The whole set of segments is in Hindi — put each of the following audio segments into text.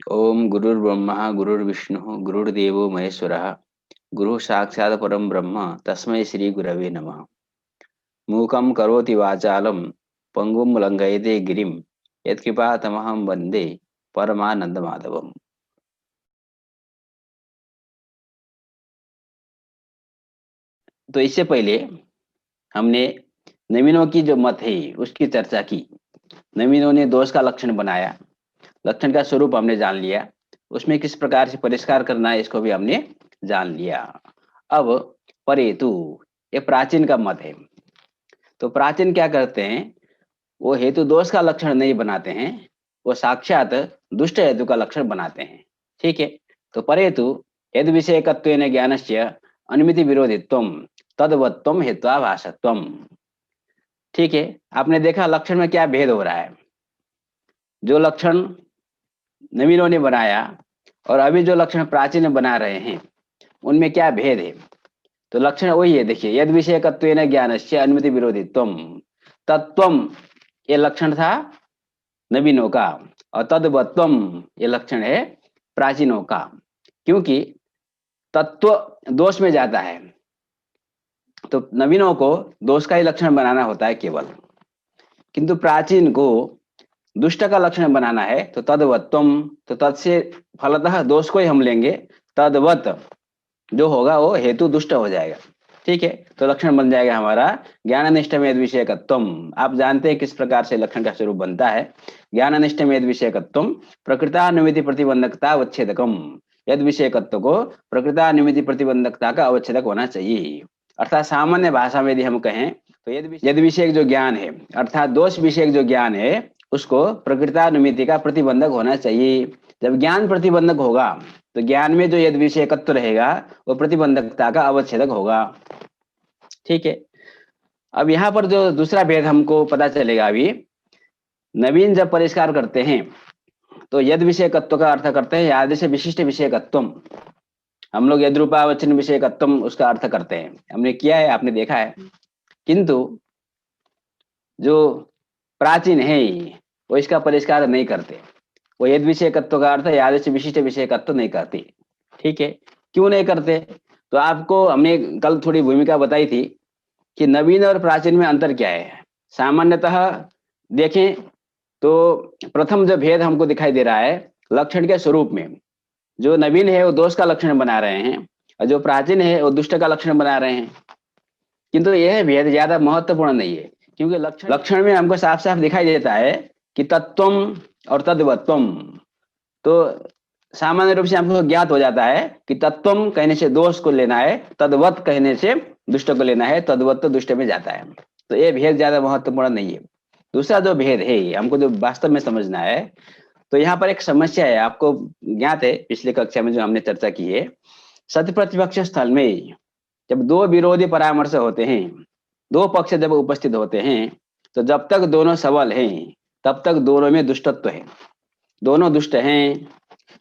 ओम गुरुर्ब्रह्मा गुरुर्विष्णु गुरुर्देवो महेश्वरः गुरु साक्षात् परम ब्रह्म तस्मै श्री गुरवे नमः। मूकं करोति वाचालं पंगुं लंघयते गिरिं यत्कृपातमहं वन्दे परमानंदमाधवम्। तो इससे पहले हमने नवीनों की जो मत है उसकी चर्चा की। नवीनों ने दोष का लक्षण बनाया, लक्षण का स्वरूप हमने जान लिया, उसमें किस प्रकार से परिष्कार करना है इसको भी हमने जान लिया। अब परेतु, ये प्राचीन का मत है। तो प्राचीन क्या करते हैं, वो हेतु दोष का लक्षण नहीं बनाते हैं, वो साक्षात दुष्ट हेतु का लक्षण बनाते हैं। ठीक है। तो परेतु यद विषयकत्वेन ज्ञानस्य अनुमिति विरोधित्वम तद्वत्वम हेत्वाभासत्वम। ठीक है। आपने देखा लक्षण में क्या भेद हो रहा है। जो लक्षण नवीनों ने बनाया और अभी जो लक्षण प्राचीन बना रहे हैं उनमें क्या भेद है। तो लक्षण वही है, देखिए, यद विषयकत्वेन ज्ञानस्य अनुमिति विरोधित्वम। तत्वम ये लक्षण था नवीनों का, और तद्वत्वम ये लक्षण है प्राचीनों का। क्योंकि तत्व दोष में जाता है, तो नवीनों को दोष का ही लक्षण बनाना होता है केवल, किंतु प्राचीन को दुष्ट का लक्षण बनाना है। तो तद्वत्वम, तो तत् से फलतः दोष को ही हम लेंगे, तद्वत जो होगा वो हेतु दुष्ट हो जाएगा। ठीक है। तो लक्षण बन जाएगा हमारा ज्ञाननिष्ठ में विषयकत्वम। आप जानते हैं किस प्रकार से लक्षण का स्वरूप बनता है। ज्ञाननिष्ठ में विषयकत्वम प्रकृतानुमिति प्रतिबंधकता अवच्छेदकम। यद विषयकत्व को प्रकृतानुमिति प्रतिबंधकता का अवच्छेदक होना चाहिए। अर्थात सामान्य भाषा में यदि हम कहें तो यद विषय जो ज्ञान है, अर्थात दोष विषय जो ज्ञान है, उसको प्रकृतानुमिति का प्रतिबंधक होना चाहिए। जब ज्ञान प्रतिबंधक होगा तो ज्ञान में जो यद विषयकत्व रहेगा वो प्रतिबंधकता का अवच्छेदक होगा। ठीक है। अब यहाँ पर जो दूसरा भेद हमको पता चलेगा, अभी नवीन जब परिष्कार करते हैं तो यद विषयकत्व का अर्थ करते हैं याद से विशिष्ट विषयकत्वम। हम लोग यद रूपावचन विषयकत्वम उसका अर्थ करते हैं, हमने किया है, आपने देखा है। किंतु जो प्राचीन है वो इसका परिष्कार नहीं करते, वो यद विषयकत्व का अर्थ याद से विशिष्ट विषयकत्व नहीं करते। ठीक है। क्यों नहीं करते, तो आपको हमने कल थोड़ी भूमिका बताई थी कि नवीन और प्राचीन में अंतर क्या है। सामान्यतः देखें तो प्रथम जो भेद हमको दिखाई दे रहा है लक्षण के स्वरूप में, जो नवीन है वो दोष का लक्षण बना रहे हैं और जो प्राचीन है वो दुष्ट का लक्षण बना रहे हैं। किंतु यह भेद ज्यादा महत्वपूर्ण नहीं है, क्योंकि लक्षण में हमको साफ साफ दिखाई देता है कि तत्वम और तद्वत्वम। तो सामान्य रूप से हमको ज्ञात हो जाता है कि तत्वम कहने से दोष को लेना है, तद्वत कहने से दुष्ट को लेना है, तद्वत तो दुष्ट में जाता है। तो ये भेद ज्यादा महत्वपूर्ण नहीं है। दूसरा जो भेद है हमको जो वास्तव में समझना है, तो यहाँ पर एक समस्या है, आपको ज्ञात है पिछली कक्षा में जो हमने चर्चा की है। सत्य प्रतिपक्ष स्थल में जब दो विरोधी परामर्श होते हैं, दो पक्ष जब उपस्थित होते हैं, तो जब तक दोनों सबल हैं तब तक दोनों में दुष्टत्व है। दोनों दुष्ट हैं,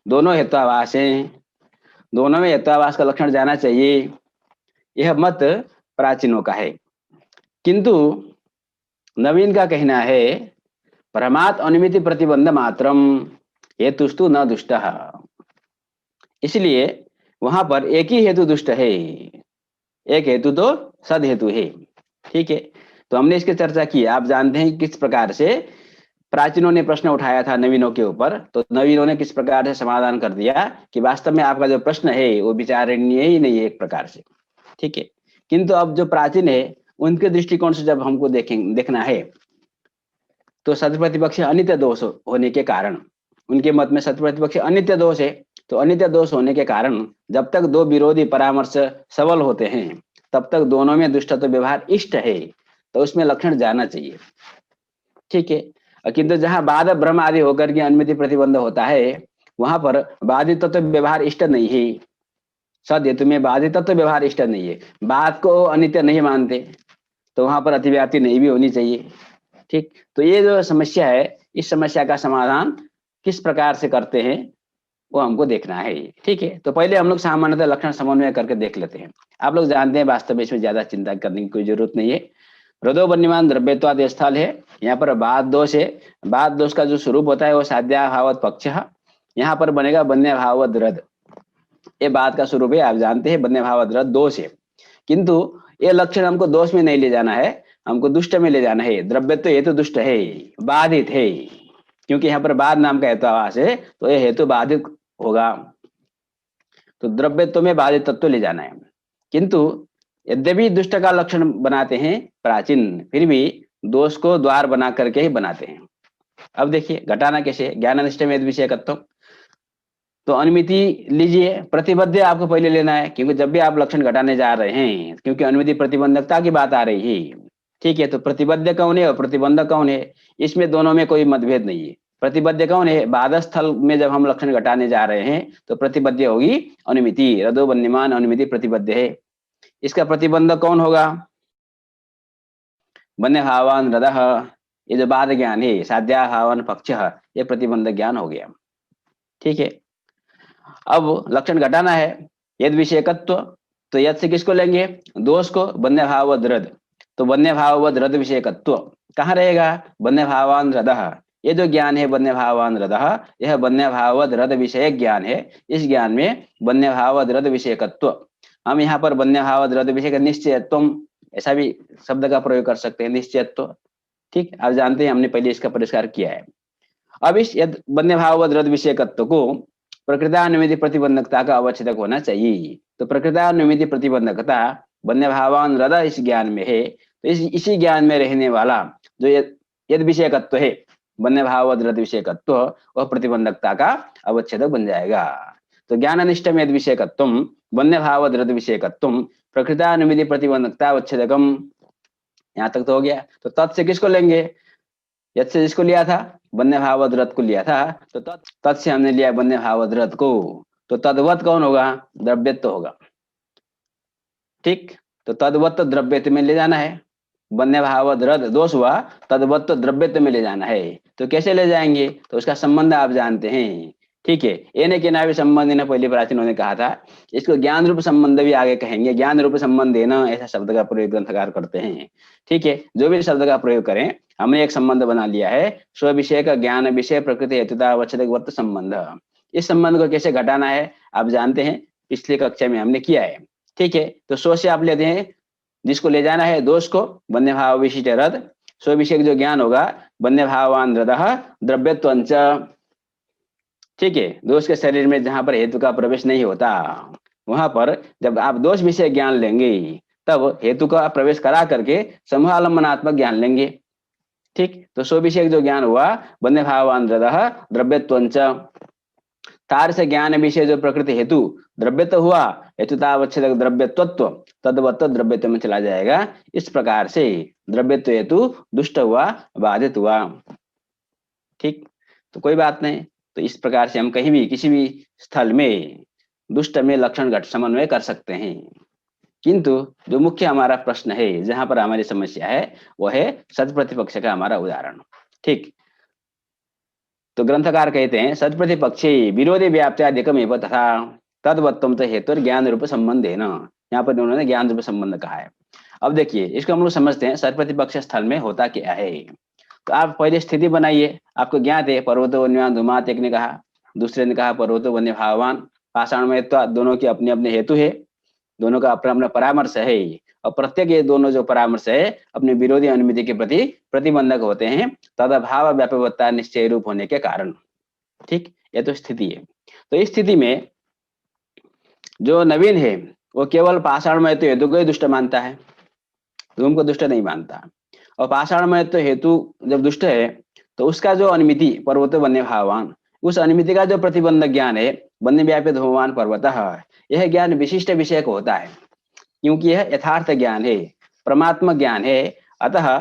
दोनों हेत्वाभास हैं, दोनों में हेत्वाभास का लक्षण जाना चाहिए, यह मत प्राचीनों का है। किंतु नवीन का कहना है परमात् अनुमिति प्रतिबंध मात्रम हेतुस्तु न दुष्ट। इसलिए वहां पर एक ही हेतु दुष्ट है, एक हेतु तो सद हेतु है। ठीक है। तो हमने इसकी चर्चा की, आप जानते हैं किस प्रकार से प्राचीनों ने प्रश्न उठाया था नवीनों के ऊपर, तो नवीनों ने किस प्रकार से समाधान कर दिया कि वास्तव में आपका जो प्रश्न है वो विचारणीय ही नहीं है एक प्रकार से। ठीक है। किंतु अब जो प्राचीन है उनके दृष्टिकोण से जब हमको देखना है, तो सत्य प्रतिपक्ष अनित्य दोष होने के कारण, उनके मत में सत्य प्रतिपक्ष अनित्य दोष है। तो अनित्य दोष होने के कारण जब तक दो विरोधी परामर्श सबल होते हैं तब तक दोनों में दुष्टत्व व्यवहार इष्ट है, तो उसमें लक्षण जाना चाहिए। ठीक है। किंतु जहां बाद भ्रम आदि होकर के अनुमिति प्रतिबंध होता है वहां पर बाधित तत्व व्यवहार इष्ट नहीं है। सद हेतु में बाधित तत्व व्यवहार इष्ट नहीं है, बात को अनित्य नहीं मानते, तो वहां पर अतिव्याप्ति नहीं भी होनी चाहिए। ठीक। तो ये जो समस्या है, इस समस्या का समाधान किस प्रकार से करते हैं वो हमको देखना है। ठीक है। तो पहले हम लोग सामान्यतः लक्षण समन्वय करके देख लेते हैं। आप लोग जानते हैं वास्तव में इसमें ज्यादा चिंता करने की कोई जरूरत नहीं है। हृदय वन्यमान द्रव्यत्वाद स्थल है, यहाँ पर बाद दोष है। बाद दोष का जो स्वरूप होता है वो साध्याभावत पक्ष, यहाँ पर बनेगा बन्य भाववद रद। ये बात का स्वरूप है, आप जानते हैं बन्य भाववद रद दोष है, किंतु ये लक्षण हमको दोष में नहीं ले जाना है, हमको दुष्ट में ले जाना है। द्रव्य तो हेतु दुष्ट है, बाधित है, क्योंकि यहाँ पर बाद नाम का हेतु आवास है, तो ये हेतु बाधित होगा, तो द्रव्यत्व में बाधित तत्व ले जाना है। किंतु यद्यपि दुष्ट का लक्षण बनाते हैं प्राचीन, फिर भी दोष को द्वार बना करके ही बनाते हैं। अब देखिए घटाना कैसे, ज्ञानानिष्ठ में विषयकत्व, तो अनुमिति लीजिए, प्रतिबद्ध आपको पहले लेना है, क्योंकि जब भी आप लक्षण घटाने जा रहे हैं, क्योंकि अनुमिति प्रतिबंधकता की बात आ रही है, ठीक है, तो प्रतिबद्ध कौन है और प्रतिबंधक कौन है, इसमें दोनों में कोई मतभेद नहीं है। प्रतिबद्ध कौन है, बाधा स्थल में जब हम लक्षण घटाने जा रहे हैं तो प्रतिबद्ध होगी अनुमिति, रदो वन्यमान अनुमिति प्रतिबद्ध है। इसका प्रतिबंधक कौन होगा, वन्य भावान रदः, ये जो बाध ज्ञान है, साध्या भावान पक्ष, ये प्रतिबंधक ज्ञान हो गया, ठीक है। अब लक्षण घटाना है, यद विषयकत्व, तो यद से किसको लेंगे, दोष को, वन्य भाववद रद, तो वन्य भाववद रद विषयकत्व कहाँ रहेगा, वन्य भावान रदः, ये जो ज्ञान है वन्य भावान रदः, यह वन्य भाववद रद विषय ज्ञान है। इस ज्ञान में वन्य भाववद रद विषयकत्व, हम यहाँ पर वन्य भाववद रद विषय का निश्चयत्व, ऐसा भी शब्द का प्रयोग कर सकते हैं, निश्चयत्व, ठीक, आप जानते हैं हमने पहले इसका परिष्कार किया है। अब इस यद वन्य भाववद रद विषयकत्व को प्रकृतानुमिति प्रतिबंधकता का अवच्छेदक होना चाहिए। तो प्रकृतानुमिति प्रतिबंधकता वन्य भावान रद इस ज्ञान में है, तो इसी ज्ञान में रहने वाला जो यद विषयकत्व है, वन्य भाववद रद विषयकत्व, वह प्रतिबंधकता का अवच्छेदक बन जाएगा। तो ज्ञानानिष्ठ में यद विषयकत्व वन्य भाववद रद विषयकत्व प्रकृतानुमिति प्रतिबंधकता अवच्छेदकम, यहाँ तक तो हो गया। तो तत् से किसको लेंगे, यद से जिसको लिया था वन्य भाववद रद को लिया था, तो तत् से हमने लिया वन्य भाववद रद को, तो तद्वत कौन होगा, द्रव्यत्व होगा, ठीक। तो तद्वत द्रव्यत्व में ले जाना है, वन्य भाववद रद दोष हुआ, तद्वत द्रव्यत्व में ले जाना है। तो कैसे ले जाएंगे, तो उसका संबंध आप जानते हैं, ठीक है। एने के नाभि संबंध ने पहले प्राचीनों ने कहा था, इसको ज्ञान रूप संबंध भी आगे कहेंगे, ज्ञान रूप संबंध देना, ऐसा शब्द का प्रयोग ग्रंथकार करते हैं, ठीक है। जो भी शब्द का प्रयोग करें, हमने एक संबंध बना लिया है, स्व विषय का ज्ञान विषय प्रकृति हेतुता अवच्छेदक संबंध। इस संबंध को कैसे घटाना है आप जानते हैं, पिछली कक्षा में हमने किया है, ठीक है। तो स्व से आप लेते हैं जिसको ले जाना है दोष को, वन्य भाव विशिष्ट रद, स्व विषय जो ज्ञान होगा वन्य भावान रदः द्रव्यत्वंच, ठीक है। दोष के शरीर में जहां पर हेतु का प्रवेश नहीं होता, वहां पर जब आप दोष विषय ज्ञान लेंगे, तब हेतु का प्रवेश करा करके समूहालंबनात्मक ज्ञान लेंगे, ठीक। तो स्व विषय जो ज्ञान हुआ वन्य भावान रदः द्रव्यत्वंच, तार से ज्ञान विषय जो प्रकृति हेतु द्रव्यत्व हुआ, हेतुतावच्छेदक द्रव्यत्व, तद्वत द्रव्यत्व में चला जाएगा। इस प्रकार से द्रव्यत्व हेतु दुष्ट हुआ, बाधित हुआ, ठीक। तो कोई बात नहीं, तो इस प्रकार से हम कहीं भी किसी भी स्थल में दुष्ट में लक्षण घट समन्वय कर सकते हैं। किंतु जो मुख्य हमारा प्रश्न है, जहां पर हमारी समस्या है, वो है सत प्रतिपक्ष का हमारा उदाहरण, ठीक। तो ग्रंथकार कहते हैं सत प्रतिपक्षे विरोधी व्याप्त्याधिकम एव तथा तद्वत्तम तो हेतु ज्ञान रूप संबंध है ना, यहाँ पर उन्होंने ज्ञान रूप संबंध कहा है। अब देखिए इसको हम लोग समझते हैं, सत प्रतिपक्ष स्थल में होता क्या है। तो आप पहले स्थिति बनाइए, आपको ज्ञात है पर्वतो वन्यवान धूमात, एक ने कहा, दूसरे ने कहा पर्वतो वन्य भावान, पाषाण में तो दोनों के अपने अपने हेतु है, दोनों का अपना अपना परामर्श है, और प्रत्येक ये दोनों जो परामर्श है अपने विरोधी अनुमिति के प्रति प्रतिबंधक होते हैं, तदभाव व्यापकता निश्चय रूप होने के कारण, ठीक। ये तो स्थिति है। तो इस स्थिति में जो नवीन है वो केवल पाषाण में तो हेतु को ही दुष्ट मानता है, धूम को दुष्ट नहीं मानता। और पाषाण में तो हेतु जब दुष्ट है, तो उसका जो अनुमिति पर्वतो वन्य भावान, उस अनुमिति का जो प्रतिबंधक ज्ञान है वन्य व्यापी धूमवान पर्वतः, यह ज्ञान विशिष्ट विषय को होता है, क्योंकि यह यथार्थ ज्ञान है, परमात्मा ज्ञान है। अतः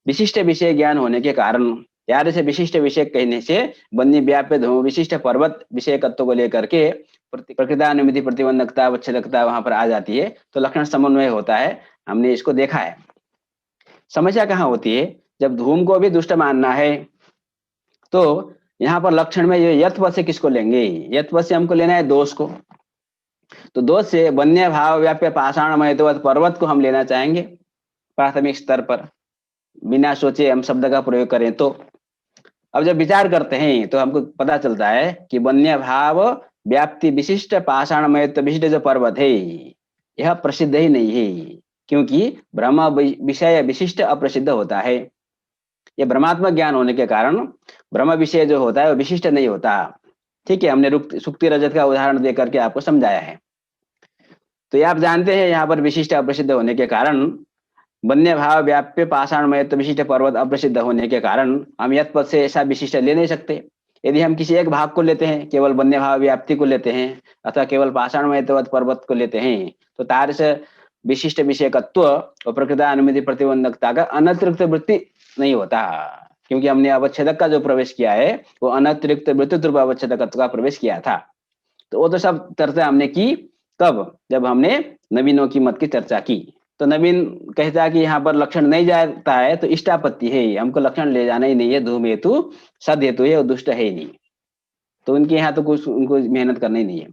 विशिष्ट विषय ज्ञान होने के कारण, यार से विशिष्ट विषय कहने से वन्य व्याप्य धूम विशिष्ट पर्वत विषयकत्व को लेकर के प्रकृतानुमिति प्रतिबंधकता अवच्छेदकता वहां पर आ जाती है, तो लक्षण समन्वय होता है। हमने इसको देखा है। समस्या कहाँ होती है, जब धूम को भी दुष्ट मानना है, तो यहाँ पर लक्षण में ये यत्व से किसको लेंगे, यत्व से हमको लेना है दोष को। तो दोष से वन्य भाव व्याप्य पाषाणमय पर्वत को हम लेना चाहेंगे प्राथमिक स्तर पर, बिना सोचे हम शब्द का प्रयोग करें तो। अब जब विचार करते हैं तो हमको पता चलता है कि वन्य भाव व्याप्ति विशिष्ट पाषाणमय विशिष्ट जो पर्वत है यह प्रसिद्ध ही नहीं है, क्योंकि ब्रह्म विषय विशिष्ट अप्रसिद्ध होता है। ये ब्रह्मात्मक ज्ञान होने के कारण ब्रह्म विषय जो होता है वो विशिष्ट नहीं होता। ठीक है, हमने सुक्ति रजत का उदाहरण देकर के आपको समझाया है। तो ये आप जानते हैं यहाँ पर विशिष्ट अप्रसिद्ध होने के कारण वन्य भाव व्याप्य पाषाणमय विशिष्ट पर्वत अप्रसिद्ध होने के कारण हम यथ पद से ऐसा विशिष्ट ले नहीं सकते। यदि हम किसी एक भाग को लेते हैं, केवल वन्य भाव व्याप्ति को लेते हैं अथवा केवल पाषाणमय पर्वत को लेते हैं, तो तार से विशिष्ट विषयकत्व और प्रकृतानुमति प्रतिबंधकता का अनतिरिक्त वृत्ति नहीं होता, क्योंकि हमने अवच्छेदक का जो प्रवेश किया है वो अनतिरिक्त वृत्तित्व अवच्छेदकत्व का प्रवेश किया था। तो वो तो सब चर्चा हमने की कब, जब हमने नवीनों की मत की चर्चा की। तो नवीन कहता है कि यहाँ पर लक्षण नहीं जाता है तो इष्टापत्ति है, हमको लक्षण ले जाना ही नहीं है, धूम हेतु सद हेतु है और दुष्ट है ही नहीं, तो उनके यहाँ तो कुछ उनको मेहनत करनी ही नहीं है।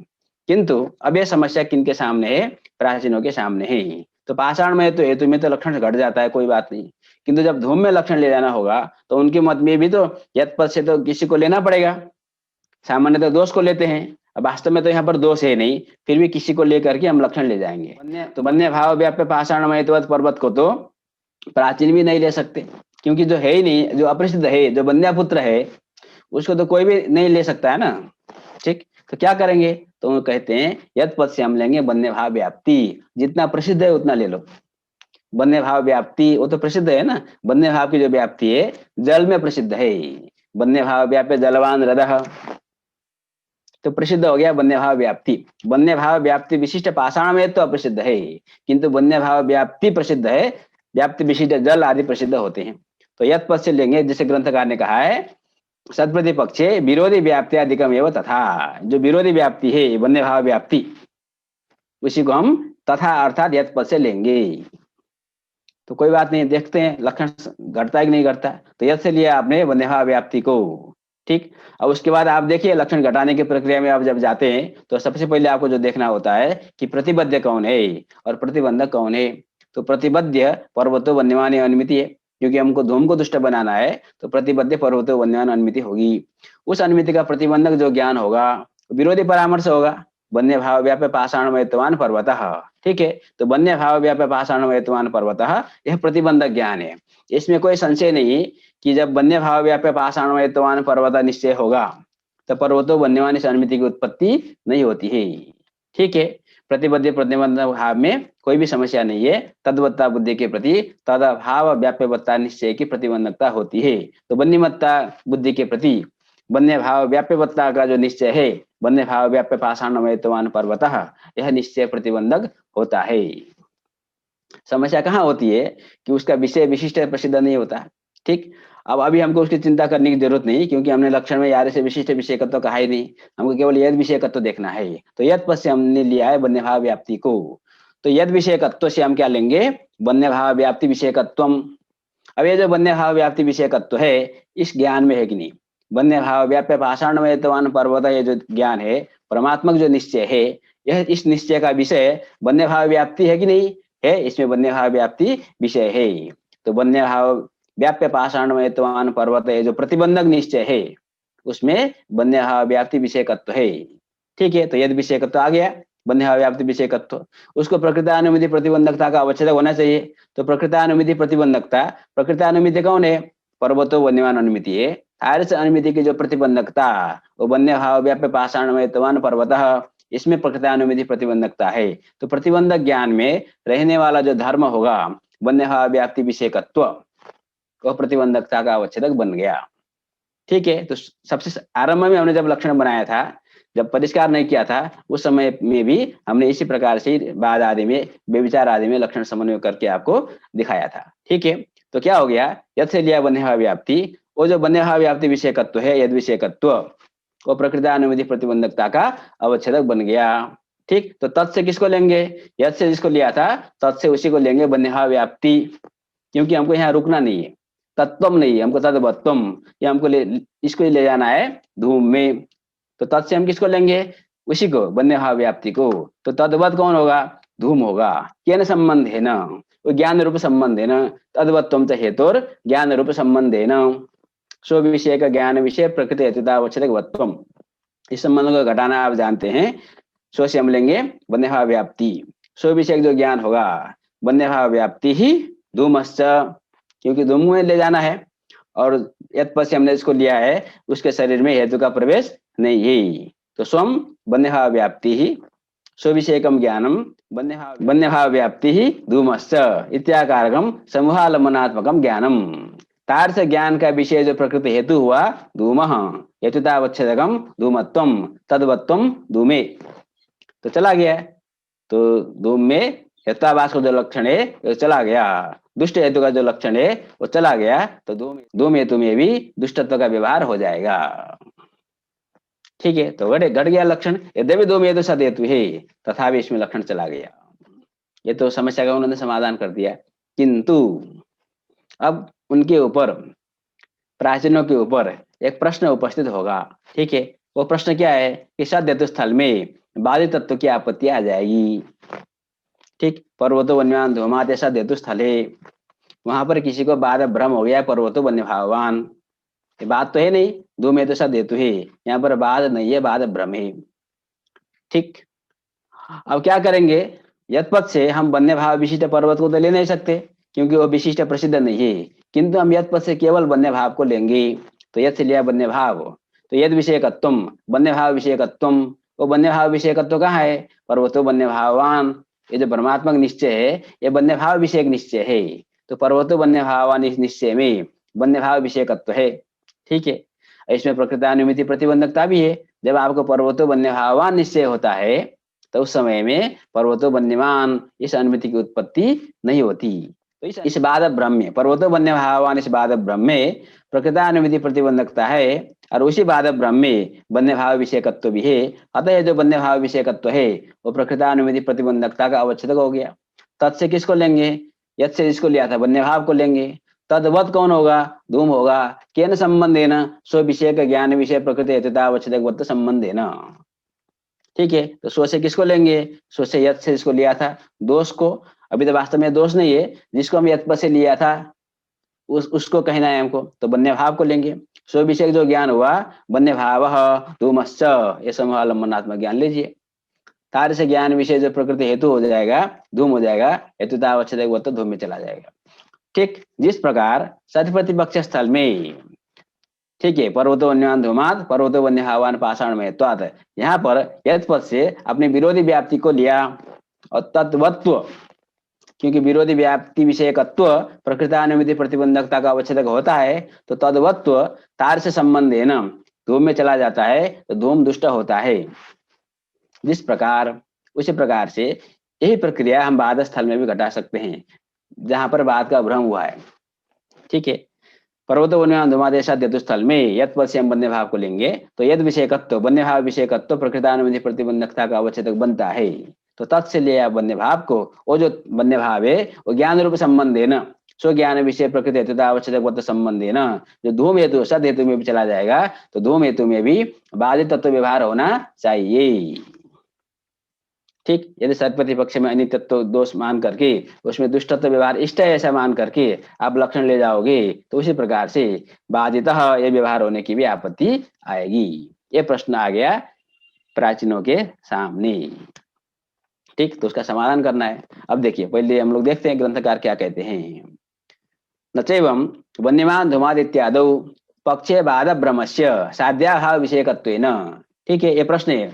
किंतु अब यह समस्या किनके सामने है? प्राचीनों के सामने है। तो पाषाण में तो हेतु में तो लक्षण घट जाता है, कोई बात नहीं, किंतु जब धूम में लक्षण ले जाना होगा तो उनके मत में भी तो यथ पद से तो किसी को लेना पड़ेगा। सामान्य तो दोष को लेते हैं, अब वास्तव में तो यहाँ पर दोष है नहीं, फिर भी किसी को लेकर के हम लक्षण ले जाएंगे। तो वन्य भाव व्याप्य पाषाण पर्वत को तो प्राचीन भी नहीं ले सकते, क्योंकि जो है ही नहीं, जो अप्रसिद्ध है, जो वन्यापुत्र है, उसको तो कोई भी नहीं ले सकता है ना। ठीक, तो क्या करेंगे? तो वो कहते हैं यथ पद से हम लेंगे वन्य भाव व्याप्ति, जितना प्रसिद्ध है उतना ले लो। वन्य भाव व्याप्ति वो तो प्रसिद्ध है ना, वन्य भाव की जो व्याप्ति है जल में प्रसिद्ध है। वन्य भाव व्याप्य जलवान हृदय, तो प्रसिद्ध हो गया वन्य भाव व्याप्ति। वन्य भाव व्याप्ति विशिष्ट पाषाण में तो अप्रसिद्ध है, किंतु वन्य भाव व्याप्ति प्रसिद्ध है, व्याप्ति विशिष्ट जल आदि प्रसिद्ध होते हैं। तो यथ पद से लेंगे, जिसे ग्रंथकार ने कहा है सत्प्रतिपक्षे विरोधी व्याप्ति अधिकम एवं तथा, जो विरोधी व्याप्ति है वन्य भाव व्याप्ति उसी को हम तथा अर्थात यथ पद से लेंगे। तो कोई बात नहीं, देखते हैं लक्षण घटता है कि नहीं घटता। तो यथ से लिया आपने वन्य भाव व्याप्ति को। ठीक, अब उसके बाद आप देखिए लक्षण घटाने की प्रक्रिया में आप जब जाते हैं तो सबसे पहले आपको जो देखना होता है कि प्रतिबद्ध कौन है और प्रतिबंधक कौन है। तो प्रतिबद्ध पर्वतो वन्यमान अनुमिति है, क्योंकि हमको धूम को दुष्ट बनाना है, तो प्रतिबद्ध पर्वतो वन्यमान अनुमिति होगी। उस अनुमिति का प्रतिबंधक जो ज्ञान होगा विरोधी परामर्श होगा, वन्य भाव व्याप्य पाषाणमयत्वान पर्वतः। ठीक है, तो वन्य भाव व्याप्य पाषाणमयत्वान पर्वतः यह प्रतिबंधक ज्ञान है। इसमें कोई संशय नहीं कि जब वन्य भाव व्याप्य पाषाणमयत्वान पर्वत निश्चय होगा तो पर्वतो वन्यमान इस अनुमिति की उत्पत्ति नहीं होती है। ठीक है, प्रतिबद्ध प्रतिबंध भाव में कोई भी समस्या नहीं है, तद्वत्ता बुद्धि के प्रति तद भाव व्याप्यवत्ता निश्चय की प्रतिबंधकता होती है। तो वन्यमत्ता बुद्धि के प्रति वन्य भाव व्याप्यवत्ता का जो निश्चय है, वन्य भाव व्याप्य पाषाणमयत्वान पर्वतः, यह निश्चय प्रतिबंधक होता है। समस्या कहाँ होती है कि उसका विषय विशिष्ट प्रसिद्ध नहीं होता। ठीक, अब अभी हमको उसकी चिंता करने की जरूरत नहीं, क्योंकि हमने लक्षण में यार से विशिष्ट विषयकत्व कहा ही नहीं, हमको केवल यद विषयकत्व देखना है। तो यद पद से हमने लिया है वन्य भाव व्याप्ति को। तो यद विषयकत्व से हम क्या लेंगे? वन्य भाव व्याप्ति विषयकत्वम। अब ये जो वन्य भाव व्याप्ति विषयकत्व है इस ज्ञान में है कि नहीं? वन्य भाव व्याप्य पाषाणमयत्वान पर्वत, ये जो ज्ञान है परमात्मक जो निश्चय है, यह इस निश्चय का विषय वन्य भाव व्याप्ति है कि नहीं है? इसमें वन्य भाव व्याप्ति विषय है। तो वन्य भाव व्याप्य पाषाणमयत्वान पर्वत जो प्रतिबंधक निश्चय है उसमें वन्य भाव व्याप्ति विषयकत्व है। ठीक है, तो यदि विषयकत्व आ गया वन्य भाव व्याप्ति विषयकत्व, उसको प्रकृतानुमिति प्रतिबंधकता का अवच्छेदक होना चाहिए। तो प्रकृतानुमिति प्रतिबंधकता, प्रकृतानुमिति कौन है? पर्वतो वन्यमान अनुमिति है। आर्ष अनुमिति की जो प्रतिबंधकता वो वन्य भाव व्याप्य पाषाणमयत्वान पर्वतः, इसमें प्रकृतानुमिति प्रतिबंधकता है। तो प्रतिबंधक ज्ञान में रहने वाला जो धर्म होगा वन्य भाव व्याप्ति विषयकत्व, वह प्रतिबंधकता का अवच्छेदक बन गया। ठीक है, तो सबसे आरंभ में हमने जब लक्षण बनाया था, जब परिष्कार नहीं किया था, उस समय में भी हमने इसी प्रकार से बाद आदि में व्यभिचार आदि में लक्षण समन्वय करके आपको दिखाया था। ठीक है, तो क्या हो गया? यद से लिया वन्य भाव व्याप्ति, वो जो वन्य भाव व्याप्ति विषयकत्व है यद विषयकत्व, वो प्रकृतानुमिति प्रतिबंधकता का अवच्छेदक बन गया। ठीक, तो तत् से किसको लेंगे? यद से जिसको लिया था तत् से उसी को लेंगे वन्य भाव व्याप्ति, क्योंकि हमको यहाँ रुकना नहीं है, तत्वम नहीं है, हमको तद्वत्वम, ये हमको इसको ले जाना है धूम में। तो तत् से हम किसको लेंगे? उसी को, वन्य भाव व्याप्ति को। तो तद्वत कौन होगा? धूम होगा। केन संबंध है ना? वो ज्ञान रूप संबंध है ना, तद्वत्वम च हेतुर ज्ञान रूप संबंध है ना। स्व विषय का ज्ञान विषय प्रकृति हेतुतावच्छेदकत्वम। इस संबंध को घटाना आप जानते हैं। स्व से हम लेंगे बन्य भाव व्याप्ति, स्व विषय जो ज्ञान होगा बन्य भाव व्याप्ति ही धूमश्च, क्योंकि धूम में ले जाना है और यत पद से हमने इसको लिया है, उसके शरीर में हेतु का प्रवेश नहीं है। तो स्वम बन्य भाव व्याप्ति ही स्विषेकम ज्ञानम बन्य भाव व्याप्ति ही धूमश्च इत्याकारकम समूहालंबनात्मकम ज्ञानम। तार से ज्ञान का विषय जो प्रकृति हेतु हुआ धूम, हेतुतावच्छेदकम धूमत्वम तद्वत्वम धूमे, तो चला गया। तो धूम में हेत्वाभास का जो लक्षण है वो चला गया, दुष्ट हेतु का जो लक्षण है वो चला गया, तो धूम हेतु में भी दुष्टत्व का व्यवहार हो जाएगा। ठीक है, तो घट गया लक्षण, यद्यपि धूम हेतु सद हेतु है तथापि इसमें लक्षण चला गया। ये तो समस्या का उन्होंने समाधान कर दिया। किंतु अब उनके ऊपर, प्राचीनों के ऊपर एक प्रश्न उपस्थित होगा। ठीक है, वो प्रश्न क्या है कि सद हेतु स्थल में बाधित तत्व की आपत्ति आ जाएगी। ठीक, पर्वतो वन्यवान धूमात सद हेतु स्थल है, वहां पर किसी को बाद भ्रम हो गया पर्वतो वन्य भावान, ये बात तो है नहीं, धूम हेतु सद हेतु है, यहाँ पर बाद नहीं है, बाद भ्रम है। ठीक, अब क्या करेंगे, यत्पद से हम वन्य भाव विशिष्ट पर्वत को तो ले नहीं सकते क्योंकि वो विशिष्ट प्रसिद्ध नहीं है, किंतु हम यत्पद से केवल वन्य भाव को लेंगे। तो यद से लिया वन्य भाव, तो यद विषयकत्वम वन्य भाव विषयकत्वम, वो वन्य भाव विषयकत्व कहाँ है, पर्वतो वन्य भावान, ये जो परमात्मक निश्चय है ये वन्य भाव विषयक निश्चय है। तो पर्वतो वन्य भावान इस निश्चय में वन्य भाव विषयकत्व है। ठीक है, इसमें प्रकृतानुमिति प्रतिबंधकता भी है। जब आपको पर्वतो वन्य भावान निश्चय होता है तो उस समय में पर्वतो वन्यमान इस अनुमिति की उत्पत्ति नहीं होती। तो इस बाद ब्रह्म में पर्वतो वन्य भावान, इस बाद ब्रह्म में प्रकृतानुमिति प्रतिबंधकता है और उसी बाद ब्रह्म में वन्य भाव विषयकत्व भी है। अतः जो वन्य भाव विषयकत्व है वो प्रकृतानुमिति प्रतिबंधकता का अवच्छेदक हो गया। तत् से किसको लेंगे, यद से जिसको लिया था वन्य भाव को लेंगे। तद्वत कौन होगा, धूम होगा। केन संबंधेन, स्व विषय का ज्ञान विषय प्रकृति हेतुतावच्छेदक संबंधेन। ठीक है, तो स्व से किसको लेंगे, स्व से यद से इसको लिया था दोष को, अभी तो वास्तव में दोष नहीं है, जिसको हम यद से लिया था उसको कहना है हमको, तो वन्य भाव को लेंगे। स्व विषय जो ज्ञान हुआ वन्य भाव धूमश्च, ये समूहालंबनात्मक ज्ञान लीजिए। तार से ज्ञान विषय जो प्रकृति हेतु हो जाएगा धूम हो जाएगा, हेतुतावच्छेदक तो धूम में चला जाएगा। ठीक, जिस प्रकार सत प्रतिपक्ष स्थल में, ठीक है, पर्वतो वन्यवान धूमात पर्वतो वन्य हवान पाषाण में त्वात, यहाँ पर यद पद से अपने विरोधी व्याप्ति को लिया और तत्वत्व, क्योंकि विरोधी व्याप्ति विषयकत्व प्रकृतानुमिति प्रतिबंधकता का अवच्छेदक होता है, तो तद्वत्व तार से संबंध है ना, धूम में चला जाता है तो धूम दुष्ट होता है। जिस प्रकार उसी प्रकार से यही प्रक्रिया हम बाद स्थल में भी घटा सकते हैं जहां पर बाद का भ्रम हुआ है। ठीक है, पर्वतो वन्यवान धूमादेश हेतु स्थल में यद पद से हम वन्य भाव को लेंगे तो यद विषयकत्व वन्य भाव विषयकत्व प्रकृतानुमिति प्रतिबंधकता का अवच्छेदक बनता है। तो तत्से लिया वन्य भाव को, वो जो वन्य भाव है वो ज्ञान रूप संबंध है ना, स्व ज्ञान विषय प्रकृति हेतु आवश्यक संबंध है ना, जो धूम हेतु सद हेतु में भी चला जाएगा तो धूम हेतु में भी बाधित तत्व व्यवहार होना चाहिए। ठीक, यदि सत प्रतिपक्ष में अनित्यत्व दोष मान करके उसमें दुष्टत्व व्यवहार इष्ट है ऐसा मान करके आप लक्षण ले जाओगे तो उसी प्रकार से बाधितः ये व्यवहार होने की भी आपत्ति आएगी। ये प्रश्न आ गया प्राचीनों के सामने। ठीक, तो उसका समाधान करना है। अब देखिए पहले हम लोग देखते हैं ग्रंथकार क्या कहते हैं। नचैवं वन्यमान धूमादित्यादौ पक्षे बाध ब्रह्मस्य साध्याभाव विषयकत्वेन। ठीक है, ये प्रश्न है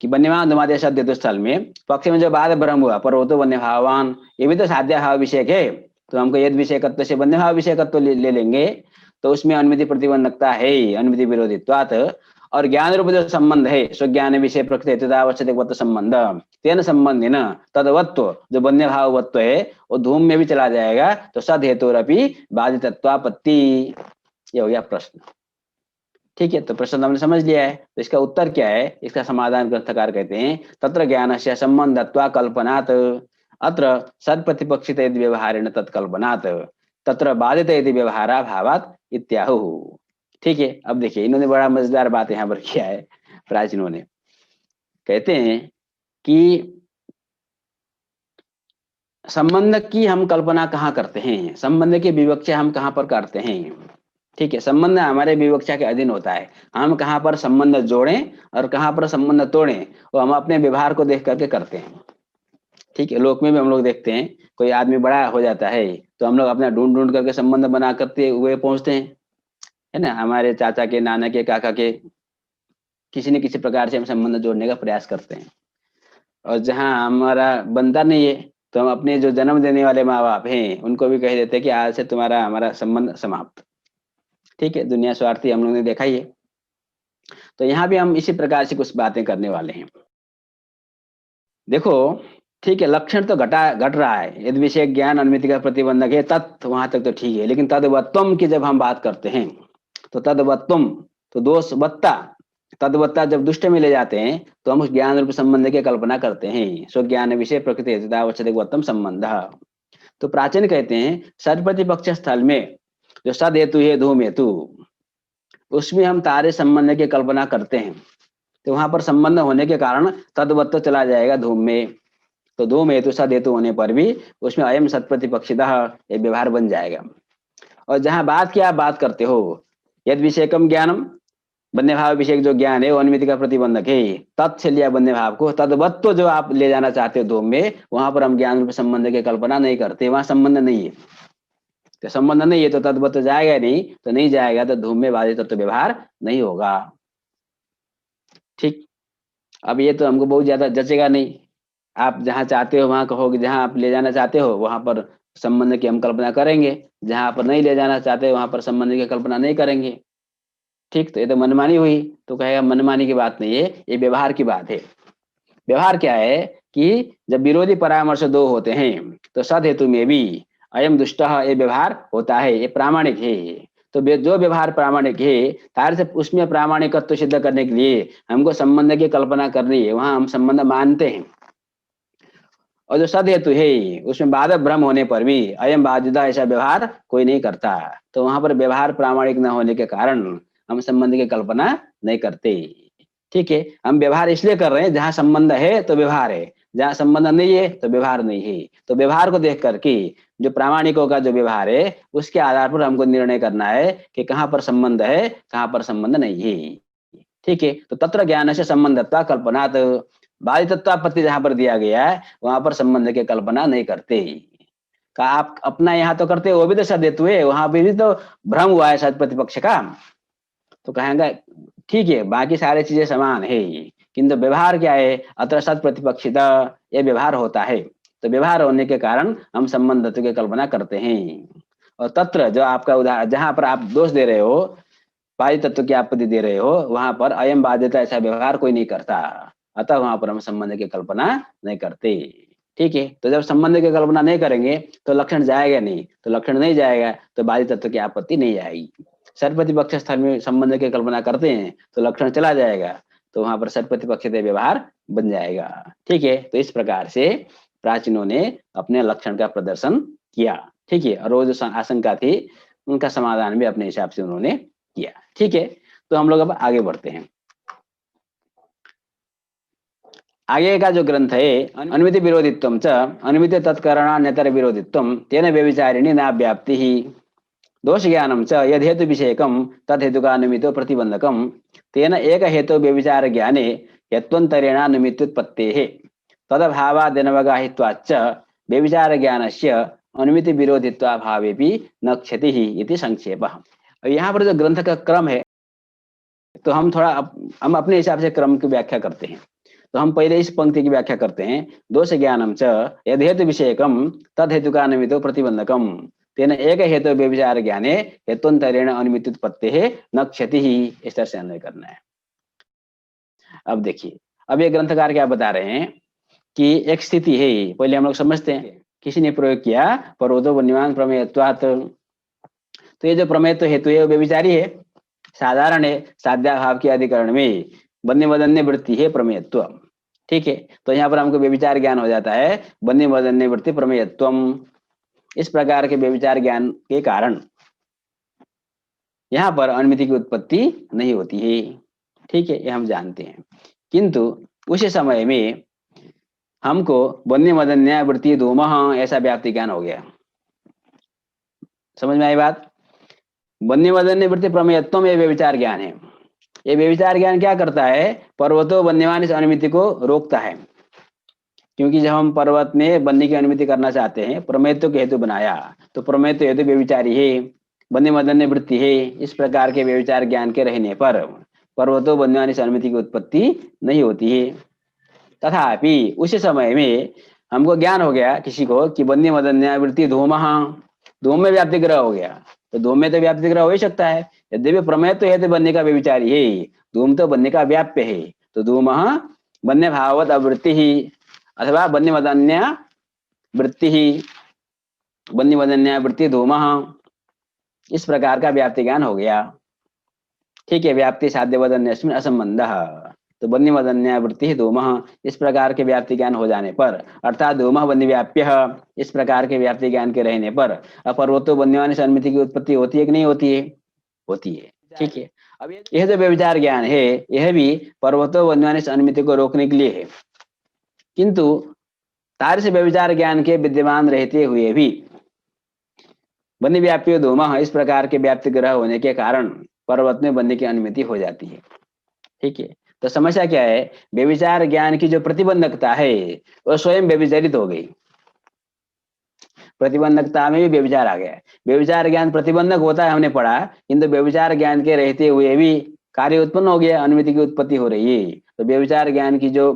कि वन्यमान धूमादेश हेतु स्थल में पक्ष में जो बाद ब्रह्म हुआ पर्वतो वन्य भावान, ये भी तो साध्याभाव विषयक है, तो हमको यद विषयकत्व से वन्य भाव विषयकत्व ले लेंगे तो उसमें अनुमिति प्रतिबंधकता है, अनुमिति विरोधित्वात्, और ज्ञान रूप जो संबंध है स्वज्ञान विषय प्रकृति हेतुतावच्छेदक संबंध तेन संबंध न तदवत्व जो वन्य भावत्व है वो धूम में भी चला जाएगा, तो सद हेतुरपि बाधितत्वापत्ति। ये हो गया प्रश्न। ठीक है, तो प्रश्न हमने समझ लिया है, तो इसका उत्तर क्या है, इसका समाधान ग्रंथकार कहते हैं तत्र ज्ञानस्य संबंधत्वा कल्पनात् अत्र सद प्रतिपक्षित व्यवहारेण तत्कल्पनात् तत्र बाधित यदि व्यवहारा भावात इत्याहु। ठीक है, अब देखिए इन्होंने बड़ा मजेदार बात यहाँ पर किया है प्राचीनों ने। कहते हैं कि संबंध की हम कल्पना कहाँ करते हैं, संबंध की विवक्षा हम कहाँ पर करते हैं। ठीक है, संबंध हमारे विवक्षा के अधीन होता है। हम कहाँ पर संबंध जोड़ें और कहाँ पर संबंध तोड़ें, वो हम अपने व्यवहार को देख करके करते हैं। ठीक है, लोक में भी हम लोग देखते हैं, कोई आदमी बड़ा हो जाता है तो हम लोग अपना ढूंढ ढूंढ करके संबंध बना करते हुए पहुंचते हैं, है ना। हमारे चाचा के, नाना के, काका के, किसी न किसी प्रकार से हम संबंध जोड़ने का प्रयास करते हैं। और जहाँ हमारा बनता नहीं है तो हम अपने जो जन्म देने वाले माँ बाप हैं उनको भी कह देते हैं कि आज से तुम्हारा हमारा संबंध समाप्त। ठीक है, दुनिया स्वार्थी हम लोग ने देखा ही है। तो यहाँ भी हम इसी प्रकार से कुछ बातें करने वाले हैं। देखो, ठीक है, लक्षण तो घट रहा है, यदि विषय ज्ञान अनुमिति का प्रतिबंधक है तत्, वहां तक तो ठीक है। लेकिन तद्वत्तम की जब हम बात करते हैं तो तद्वत्तम, तो दोषवत्ता, तद्वत्ता जब दुष्ट में ले जाते हैं तो हम उस ज्ञान रूप संबंध की कल्पना करते हैं। स्व ज्ञान विषय प्रकृति हेतुतावच्छेदकवत्तम संबंध। तो प्राचीन कहते हैं सद प्रतिपक्ष स्थल में जो सद हेतु है धूम हेतु, उसमें हम तारे संबंध की कल्पना करते हैं। तो वहां पर संबंध होने के कारण तद्वत्त चला जाएगा धूम में। तो धूम हेतु सद हेतु होने पर भी उसमें अयम सत प्रतिपक्षितः ये व्यवहार बन जाएगा। और जहां बात की आप बात करते हो यद विषयकम ज्ञानम, बन्य भाव विषय जो ज्ञान है वो अनुमिति का प्रतिबंधक है, तत् से लिया बन्य भाव को, तद्वत्त जो आप ले जाना चाहते हो धूम में, वहां पर हम ज्ञान रूप संबंध की कल्पना नहीं करते, वहां संबंध नहीं है। तो संबंध नहीं है तो तद्वत्त जाएगा नहीं, तो नहीं जाएगा तो धूम में बाधित तत्व व्यवहार नहीं होगा। ठीक, अब ये तो हमको बहुत ज्यादा जचेगा नहीं। आप जहाँ चाहते हो वहां कहोगे, जहां आप ले जाना चाहते हो वहां पर संबंध की हम कल्पना करेंगे, जहां पर नहीं ले जाना चाहते वहां पर संबंध की कल्पना नहीं करेंगे। ठीक, तो ये तो मनमानी हुई। तो कहेगा मनमानी की बात नहीं है, ये व्यवहार की बात है। व्यवहार क्या है कि जब विरोधी परामर्श दो होते हैं तो सद हेतु में भी अयम दुष्ट ये व्यवहार होता है, ये प्रामाणिक है। तो जो व्यवहार प्रामाणिक है, तार से उसमें प्रामाणिकत्व सिद्ध करने के लिए हमको संबंध की कल्पना करनी है, वहां हम संबंध मानते हैं। और जो सद हेतु है उसमें बाधक भ्रम होने पर भी अयम बाध्यता ऐसा व्यवहार कोई नहीं करता। तो वहां पर व्यवहार प्रामाणिक न होने के कारण हम संबंध की कल्पना नहीं करते। ठीक है, हम व्यवहार इसलिए कर रहे हैं जहां संबंध है तो व्यवहार है, जहां संबंध नहीं है तो व्यवहार नहीं है। तो व्यवहार को देख करके जो प्रामाणिकों का जो व्यवहार है उसके आधार पर हमको निर्णय करना है कि कहाँ पर संबंध है, कहाँ पर संबंध नहीं है। ठीक है, तो तत्र ज्ञान से संबंधत्वा कल्पनात्, बाधितत्वापत्ति जहां पर दिया गया है वहां पर संबंध की कल्पना नहीं करते। का आप अपना यहाँ तो करते, वो भी तो सद हेतु है, वहां पे भी तो भ्रम हुआ है सद प्रतिपक्ष का। तो कहेंगे ठीक है, बाकी सारी चीजें समान है, किंतु व्यवहार क्या है, अत्र सद प्रतिपक्षिता ये व्यवहार होता है। तो व्यवहार होने के कारण हम संबंध तत्व की कल्पना करते हैं। और तत्र जो आपका उदाहरण, जहां पर आप दोष दे रहे हो, बाधित तत्व की आपत्ति दे रहे हो, वहां पर अयम बाध्यता ऐसा व्यवहार कोई नहीं करता, अतः वहां पर हम संबंध की कल्पना नहीं करते। ठीक है, तो जब संबंध की कल्पना नहीं करेंगे तो लक्षण जाएगा नहीं, तो लक्षण नहीं जाएगा तो बाधित तत्व की आपत्ति नहीं आएगी। सर प्रतिपक्ष स्थल में संबंध की कल्पना करते हैं तो लक्षण चला जाएगा, तो वहां पर सर प्रतिपक्ष व्यवहार बन जाएगा। ठीक है, तो इस प्रकार से प्राचीनों ने अपने लक्षण का प्रदर्शन किया। ठीक है, और वो जो आशंका थी उनका समाधान भी अपने हिसाब से उन्होंने किया। ठीक है, तो हम लोग अब आगे बढ़ते हैं। आगे का जो ग्रंथ है अनुमिति विरोधित्वम च अनुमिति तत्करणान्यतर विरोधित्वम तेन व्यभिचारिणी न व्याप्ति ही दोष ज्ञानम च यद हेतु विषयकम तद हेतु का अनुमितो प्रतिबंधकम तेन एक हेतु व्यभिचार ज्ञाने यत्वंतरेणानुमित्युत्पत्तेः तदभावादनवगाहित्वाच्च व्यभिचार ज्ञानस्य अनुमिति विरोधित्वाभावेपि न क्षतिः इति संक्षेपः। यहाँ पर जो ग्रंथ का क्रम है तो हम अपने हिसाब से क्रम की व्याख्या करते हैं। तो हम पहले इस पंक्ति की व्याख्या करते हैं, दोष ज्ञानम च यद हेतु विषयकम तद हेतु का अनुमितो प्रतिबंधकम तेन एक हेतु व्यभिचार ज्ञाने हेतुंतरेण अनुमित्युत्पत्तेः न क्षतिः, इस तरह से अन्वय करना है। अब देखिए, अब ये ग्रंथकार क्या बता रहे हैं कि एक स्थिति है, पहले हम लोग समझते हैं। किसी ने प्रयोग किया परोदो वन्यमान प्रमेयत्वात्, तो ये जो प्रमेयत्व हेतु है वो व्यभिचारी है, साधारण है, साध्याभाव के अधिकरण में बन्य वदन्य वृत्ति है प्रमेयत्व। ठीक है, तो यहाँ पर हमको व्यभिचार ज्ञान हो जाता है बन्य वदन्य वृत्ति प्रमेयत्वम। इस प्रकार के व्यभिचार ज्ञान के कारण यहाँ पर अनुमिति की उत्पत्ति नहीं होती है। ठीक है, ये हम जानते हैं, किंतु उस समय में हमको बन्य वदन्य वृत्ति धूमः ऐसा व्याप्ति ज्ञान हो गया। समझ में आई बात? बन्य मदन्य वृत्ति प्रमेयत्व में व्यभिचार ज्ञान है। ये व्यभिचार ज्ञान क्या करता है? पर्वतो वन्यमान इस अनुमिति को रोकता है। क्योंकि जब हम पर्वत में बनने की अनुमति करना चाहते हैं, प्रमेयत्व के हेतु बनाया, तो प्रमेयत्व हेतु व्यभिचारी है, बन्य मदन्य वृत्ति है। इस प्रकार के व्यभिचार ज्ञान के रहने पर पर्वतो वन्यमान इस अनुमति की उत्पत्ति नहीं होती है। तथापि उसी समय में हमको ज्ञान हो गया किसी को कि बन्य मदन्य वृत्ति धूम, धूम में व्याप्ति ग्रह हो गया, तो धूम में तो व्याप्ति ग्रह हो ही सकता है। यद्यपि प्रमेय तो हेतु बनने का व्यभिचारी है, धूम तो बनने का व्याप्य है, तो धूम बन्य भाववत अवृत्ति ही अथवा बन्य मदन्य वृत्ति ही, बन्य मदन्य वृत्ति धूम, इस प्रकार का व्याप्ति ज्ञान हो गया। ठीक है, व्याप्ति साध्य वदन्यस्मिन् असंबंध, तो बन्य मदन्य वृत्ति धूम, इस प्रकार के व्याप्ति ज्ञान हो जाने पर, अर्थात धूम बन्य व्याप्य, इस प्रकार के व्याप्ति ज्ञान के रहने पर अपर्वतो बन्यमान इस अनुमिति की उत्पत्ति होती है कि नहीं होती है? होती है। ठीक है, अब यह जो व्यभिचार ज्ञान है, यह भी पर्वतो वन्यमान इस अनुमिति को रोकने के लिए है। किंतु तार से व्यभिचार ज्ञान के विद्यमान रहते हुए भी बन्य व्याप्य धूम, इस प्रकार के व्याप्ति ग्रह होने के कारण पर्वत में बनने की अनुमति हो जाती है। ठीक है, तो समस्या क्या है? व्यभिचार ज्ञान की जो प्रतिबंधकता है वह स्वयं व्यभिचारित हो गई। प्रतिबंधकता में भी व्यभिचार आ गया। व्यभिचार ज्ञान प्रतिबंधक होता है, हमने पढ़ा, किंतु व्यभिचार ज्ञान के रहते हुए भी कार्य उत्पन्न हो गया, अनुमिति की उत्पत्ति हो रही है। तो व्यभिचार ज्ञान की जो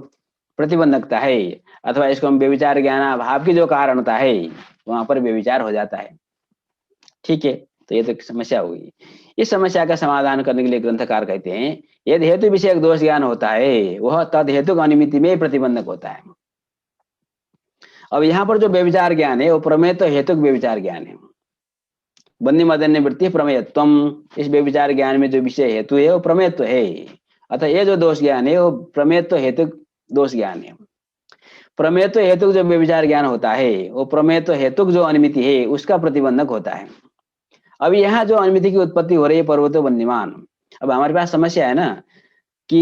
प्रतिबंधकता है, अथवा इसको हम व्यभिचार ज्ञान भाव की जो कारणता है, वहां पर व्यभिचार हो जाता है। ठीक है, तो ये तो समस्या होगी। इस समस्या का समाधान करने के लिए ग्रंथकार कहते हैं, यदि हेतु विषयक दोष ज्ञान होता है वह तद हेतु अनुमिति में प्रतिबंधक होता है। अब यहाँ पर जो व्यभिचार ज्ञान है वो प्रमेय तो हेतु व्यभिचार ज्ञान है। बन्य मदन्य वृत्ति प्रमेयत्वम, इस व्यभिचार ज्ञान में जो विषय हेतु है वो प्रमेयत्व है, अतः ये जो दोष ज्ञान है वो प्रमेयत्व हेतु दोष ज्ञान है। प्रमेयत्व हेतु जो व्यभिचार ज्ञान होता है वो प्रमेयत्व हेतु जो अनुमिति है उसका प्रतिबंधक होता है। अब यहाँ जो अनुमिति की उत्पत्ति हो रही है पर्वतो वन्यमान, अब हमारे पास समस्या है ना कि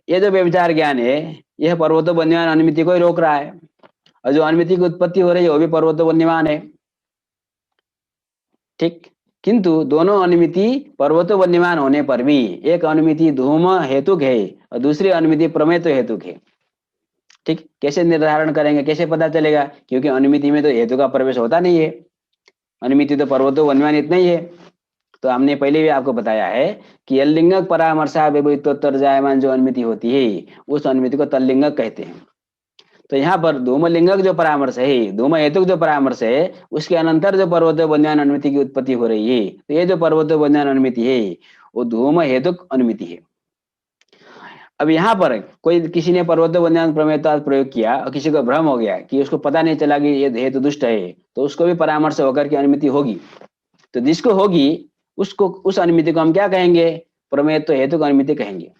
ये जो व्यभिचार ज्ञान है यह पर्वतो वन्यमान अनुमिति को ही रोक रहा है, और जो अनुमिति की उत्पत्ति हो रही है वो भी पर्वतो वन्यमान है। ठीक, किंतु दोनों अनुमिति पर्वतो वन्यमान होने पर भी एक अनुमिति धूम हेतुक है और दूसरी अनुमिति प्रमेयत्व हेतुक है। ठीक, कैसे निर्धारण करेंगे, कैसे पता चलेगा? क्योंकि अनुमिति में तो हेतु का प्रवेश होता नहीं है, अनुमिति तो पर्वतो वन्यमान इतना ही है। तो हमने पहले भी आपको बताया है कि यलिंगक परामर्शा व्यवहितोत्तर जायमान जो अनुमिति होती है उस अनुमिति को तल्लिंगक कहते हैं। तो यहाँ पर धूमलिंगक जो परामर्श है, धूम हेतुक जो परामर्श है, उसके अनंतर जो पर्वतो वन्यमान अनुमिति की उत्पत्ति हो रही है, तो ये जो पर्वतो वन्यमान अनुमिति है वो धूम हेतुक अनुमिति है। अब यहाँ पर कोई किसी ने पर्वतो वन्यमान प्रमेयता प्रयोग किया और किसी को भ्रम हो गया कि उसको पता नहीं चला कि ये हेतु दुष्ट है, तो उसको भी परामर्श होकर के अनुमिति होगी। तो जिसको होगी उसको, उस अनुमिति को हम क्या कहेंगे? प्रमेयत्व हेतु अनुमिति कहेंगे।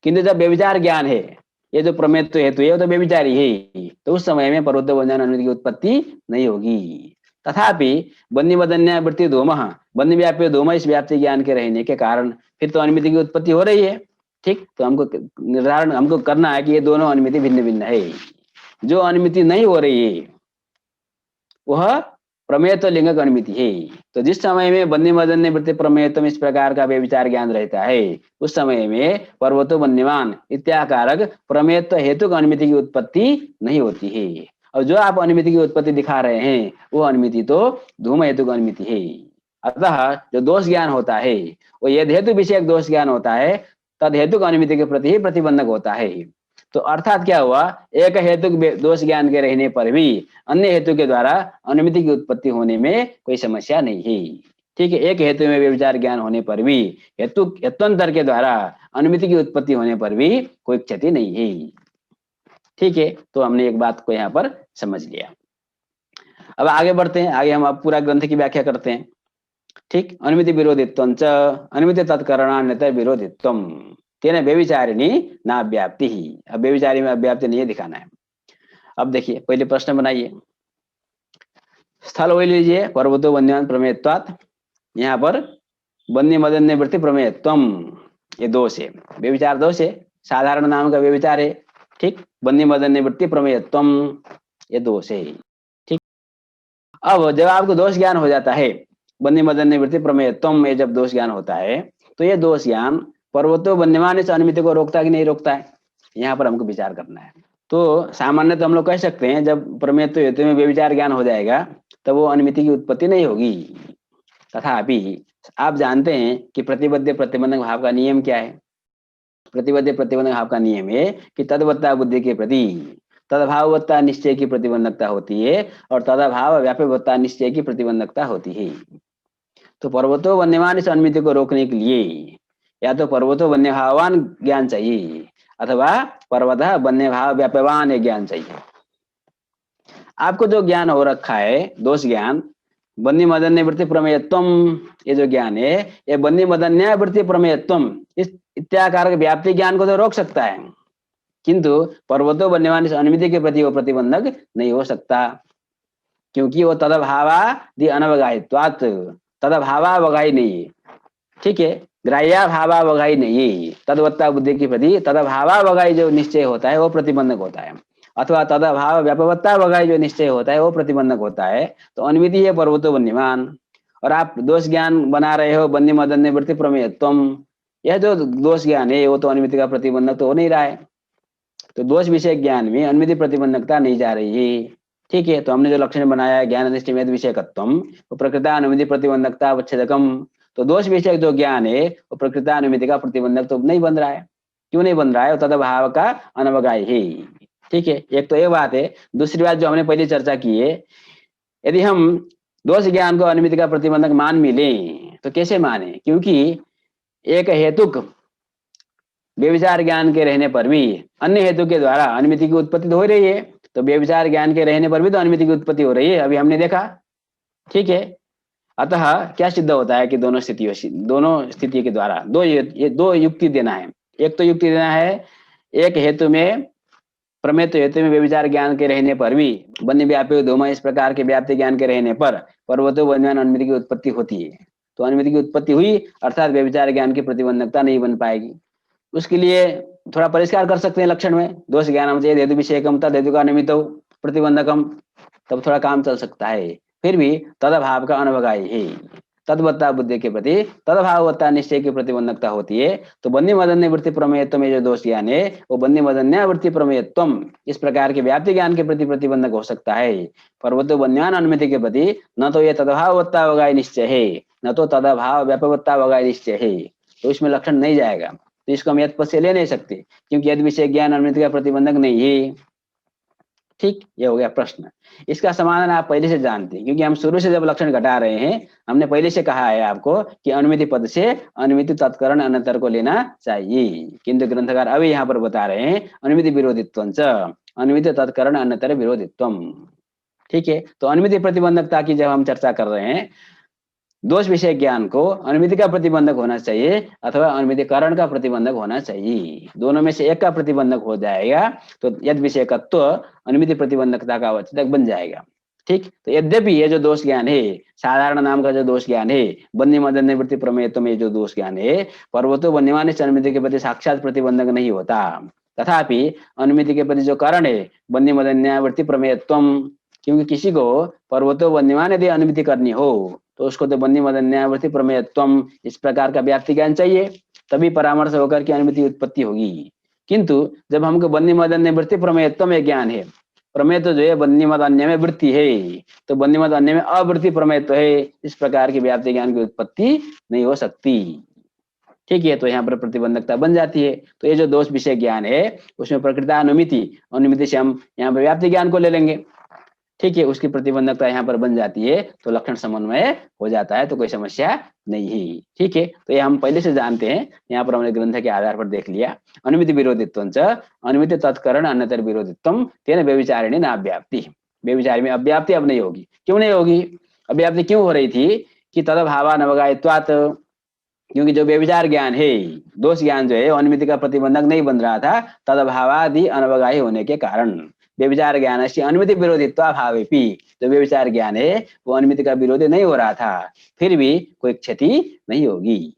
किंतु जब व्यभिचार ज्ञान है, ये जो प्रमेयत्व हेतु है वो तो व्यभिचारी है, तो उस समय में पर्वतो वन्यमान अनुमिति की उत्पत्ति नहीं होगी। तथापि बन्य मदन्य वृत्ति धूम, बन्य व्याप्य धूम, इस व्याप्ति ज्ञान के रहने के कारण फिर तो अनुमिति की उत्पत्ति हो रही है। ठीक, तो हमको निर्धारण हमको करना है कि ये दोनों अनुमिति भिन्न भिन्न है। जो अनुमिति नहीं हो रही है वह प्रमेयत्व लिंगक अनुमिति है। तो जिस समय में बन्य मदन्य वृत्ति प्रमेयत्व इस प्रकार का व्यभिचार ज्ञान रहता है उस समय में पर्वतो वन्यमान इत्याकारक प्रमेयत्व हेतु अनुमिति की उत्पत्ति नहीं होती है। और जो आप अनुमिति की उत्पत्ति दिखा रहे हैं वो अनुमिति तो धूम हेतु अनुमिति है। अतः जो दोष ज्ञान होता है वो यद हेतु विषयक दोष ज्ञान होता है, तद हेतु अनुमिति के प्रति ही प्रतिबंधक होता है। तो अर्थात क्या हुआ? एक हेतु दोष ज्ञान के रहने पर भी अन्य हेतु के द्वारा अनुमिति की उत्पत्ति होने में कोई समस्या नहीं है। ठीक है, एक हेतु में व्यभिचार ज्ञान होने पर भी हेतुअंतर के द्वारा अनुमिति की उत्पत्ति होने पर भी कोई क्षति नहीं है। ठीक है, तो हमने एक बात को यहाँ पर समझ लिया। अब आगे बढ़ते हैं, आगे हम अब पूरा ग्रंथ की व्याख्या करते हैं। ठीक, अनुमिति विरोधित्व, अनुमिति तत्करणान्यतर विरोधित्वम तेन व्यभिचारिणी ना व्याप्ति ही। अब व्यभिचारी में अव्याप्ति नहीं दिखाना है। अब देखिए, पहले प्रश्न बनाइए। स्थल वही लीजिए, पर्वतो वन्यमान प्रमेयत्वात्, यहाँ पर बन्य मदन्य वृत्ति प्रमेयत्वम, ये दोष है, व्यभिचार दोष है, साधारण नाम का व्यभिचार है। ठीक, बन्य मदन्य वृत्ति प्रमेयत्वम, ये दोष है। ठीक, अब जब आपको दोष ज्ञान हो जाता है बन्नी मदन निवृत्ति प्रमेयत्वम, ये जब दोष ज्ञान होता है तो ये दोष ज्ञान पर्वतो वन्यमान इस अनुमिति को रोकता है कि नहीं रोकता है, यहाँ पर हमको विचार करना है। तो सामान्य तो हम लोग कह सकते हैं जब प्रमेयत्व हेतु में व्यभिचार ज्ञान हो जाएगा तब वो अनुमिति की उत्पत्ति नहीं होगी। तथापि आप जानते हैं कि प्रतिबद्ध प्रतिबंधक भाव का नियम क्या है। प्रतिबद्ध प्रतिबंधक भाव का नियम है कि तदवत्ता बुद्धि के प्रति तदभाववत्ता निश्चय की प्रतिबंधकता होती है और तदभाव व्यापकवत्ता निश्चय की प्रतिबंधकता होती है। तो पर्वतो वन्यमान इस अनुमिति को रोकने के लिए या तो पर्वतो वन्य भाववान ज्ञान चाहिए अथवा पर्वत वन्य भाव व्यापवान ज्ञान चाहिए। आपको जो ज्ञान हो रखा है दोष ज्ञान बन्नी मदन निवृत्ति प्रमेयत्वम, ये जो ज्ञान है ये बन्नी मदन निवृत्ति प्रमेयत्वम इस इत्याकार के व्याप्ति ज्ञान को तो रोक सकता है, किंतु पर्वतो वन्यमान इस अनुमिति के प्रति वो प्रतिबंधक नहीं हो सकता, क्योंकि वो तदभावादि अनवगाहित्वात्, तदभावावगाही नहीं है, ठीक है, ग्राह्याभावावगाही नहीं है। तदवत्ता बुद्धि के प्रति तदभावावगाही जो निश्चय होता है वो प्रतिबंधक होता है, अथवा तदभाव व्यापकवत्तावगाही जो निश्चय होता है वो प्रतिबंधक होता है। तो अनुमिति है पर्वतो वन्यमान, और आप दोष ज्ञान बना रहे हो बन्नी मदन निवृत्ति प्रमेयत्वम, यह जो दोष ज्ञान है वो तो अनुमिति का प्रतिबंधक तो हो नहीं रहा है। तो दोष विषय ज्ञान में अनुमिति प्रतिबंधकता नहीं जा रही है, ठीक है। तो हमने जो लक्षण बनाया है ज्ञान अधिष्ठित विषयकत्वम वो प्रकृता अनुमिति प्रतिबंधकता अवच्छेदकम, तो दोष विषय जो ज्ञान है वो प्रकृता अनुमिति का प्रतिबंधक तो नहीं बन रहा है। क्यों नहीं बन रहा है? तदभाव का अनवगाही है, ठीक है। एक तो ये बात है। दूसरी बात जो हमने पहले चर्चा की है, यदि हम दोष ज्ञान को अनुमिति का प्रतिबंधक मान मिले तो कैसे माने, क्योंकि एक हेतुक व्यभिचार ज्ञान के रहने पर भी अन्य हेतु के द्वारा अनुमिति की उत्पत्ति तो हो रही है, तो व्यभिचार ज्ञान के रहने पर भी तो अनुमिति की उत्पत्ति हो रही है, अभी हमने देखा, ठीक है। अतः क्या सिद्ध होता है कि दोनों स्थिति के द्वारा ये दो युक्ति देना है। एक तो युक्ति देना है एक हेतु में प्रमेय हेतु में व्यभिचार ज्ञान के रहने पर भी वन्य व्यापी धूम इस प्रकार के व्याप्ति ज्ञान के रहने पर पर्वतो वन्यमान अनुमिति की उत्पत्ति होती है। तो अनुमिति की उत्पत्ति हुई अर्थात व्यभिचार ज्ञान की प्रतिबंधकता नहीं बन पाएगी। उसके लिए थोड़ा परिष्कार कर सकते हैं लक्षण में, दोष ज्ञान चाहिए हेतु विषयकम तद हेतु का निमित्त प्रतिबंधकम, तब थोड़ा काम चल सकता है। फिर भी तदभाव का अनवगाही है, तदवत्ता बुद्धि के प्रति तदभाववत्ता निश्चय की प्रतिबंधकता होती है। तो बन्नी मदन निवृत्ति प्रमेयत्व में जो दोष ज्ञान है वो बन्नी मदन निवृत्ति प्रमेयत्व इस प्रकार के व्याप्ति ज्ञान के प्रति प्रतिबंधक हो सकता है। पर्वतो वन्यमान अनुमिति के प्रति न तो ये तदभाववत्ता वगाई निश्चय है न तो तदभाव व्यापकवत्ता वगाई निश्चय है, तो इसमें लक्षण नहीं जाएगा। तो इसको हम यद पद से ले नहीं सकते क्योंकि यद विषय ज्ञान अनुमिति का प्रतिबंधक नहीं है, ठीक। ये हो गया प्रश्न। इसका समाधान आप पहले से जानते हैं क्योंकि हम शुरू से जब लक्षण घटा रहे हैं हमने पहले से कहा है आपको कि अनुमिति पद से अनुमिति तत्करण अन्यतर को लेना चाहिए, किंतु ग्रंथकार अभी यहाँ पर बता रहे हैं अनुमिति विरोधित्व अनुमिति तत्करण अन्यतर विरोधित्व, ठीक है। तो अनुमिति प्रतिबंधकता की जब हम चर्चा कर रहे हैं दोष विषय ज्ञान को अनुमिति का प्रतिबंधक होना चाहिए अथवा अनुमिति कारण का प्रतिबंधक होना चाहिए, दोनों में से एक का प्रतिबंधक हो जाएगा तो यद विषयकत्व अनुमिति प्रतिबंधकता का अवच्छेदक बन जाएगा, ठीक। तो यद्यपि ये जो दोष ज्ञान है साधारण नाम का जो दोष ज्ञान है बन्नी मदन निवृत्ति प्रमेयत्व में जो दोष ज्ञान है पर्वतो वन्यमान अनुमिति के प्रति साक्षात प्रतिबंधक नहीं होता, तथापि अनुमिति के प्रति जो कारण है बन्नी मदन निवृत्ति प्रमेयत्व, क्योंकि किसी को पर्वतो वन्यमान यदि अनुमिति करनी हो तो उसको तो बन्नी मदन न्यायवर्ती प्रमेयत्वम इस प्रकार का व्याप्ति ज्ञान चाहिए, तभी परामर्श होकर के अनुमिति उत्पत्ति होगी। किंतु जब हमको बन्नी मदन निवृत्ति प्रमेयत्व में ज्ञान है, प्रमेय तो जो है बन्नी मद अन्य में वृत्ति है, तो बन्नी मद अन्य में अवृत्ति प्रमेयत्व है, इस प्रकार की व्याप्ति ज्ञान की उत्पत्ति नहीं हो सकती, ठीक है। तो यहाँ पर प्रतिबंधकता बन जाती है। तो ये जो दोष विषय ज्ञान है उसमें प्रकृता अनुमिति से हम यहाँ पर व्याप्ति ज्ञान को ले लेंगे, ठीक है, उसकी प्रतिबंधकता यहाँ पर बन जाती है तो लक्षण समन्वय हो जाता है, तो कोई समस्या नहीं है, ठीक है। तो ये हम पहले से जानते हैं, यहाँ पर हमने ग्रंथ के आधार पर देख लिया। अनुमिति विरोधित्व अनुमिति तत्करण अन्यतर विरोधित्व तेन व्यभिचारिणी न अव्याप्ति, व्यभिचारी में अव्याप्ति अब नहीं होगी। क्यों नहीं होगी? अव्याप्ति क्यों हो रही थी कि तदभावा नवगायित्वात्, क्योंकि जो व्यभिचार ज्ञान है दोष ज्ञान जो है अनुमिति का प्रतिबंधक नहीं बन रहा था तदभावादि अनवगाही होने के कारण। व्यभिचार ज्ञान से अनुमिति विरोधित्वा भावेपि, जो व्यभिचार ज्ञान है वो अनुमिति का विरोधी नहीं हो रहा था, फिर भी कोई क्षति नहीं होगी,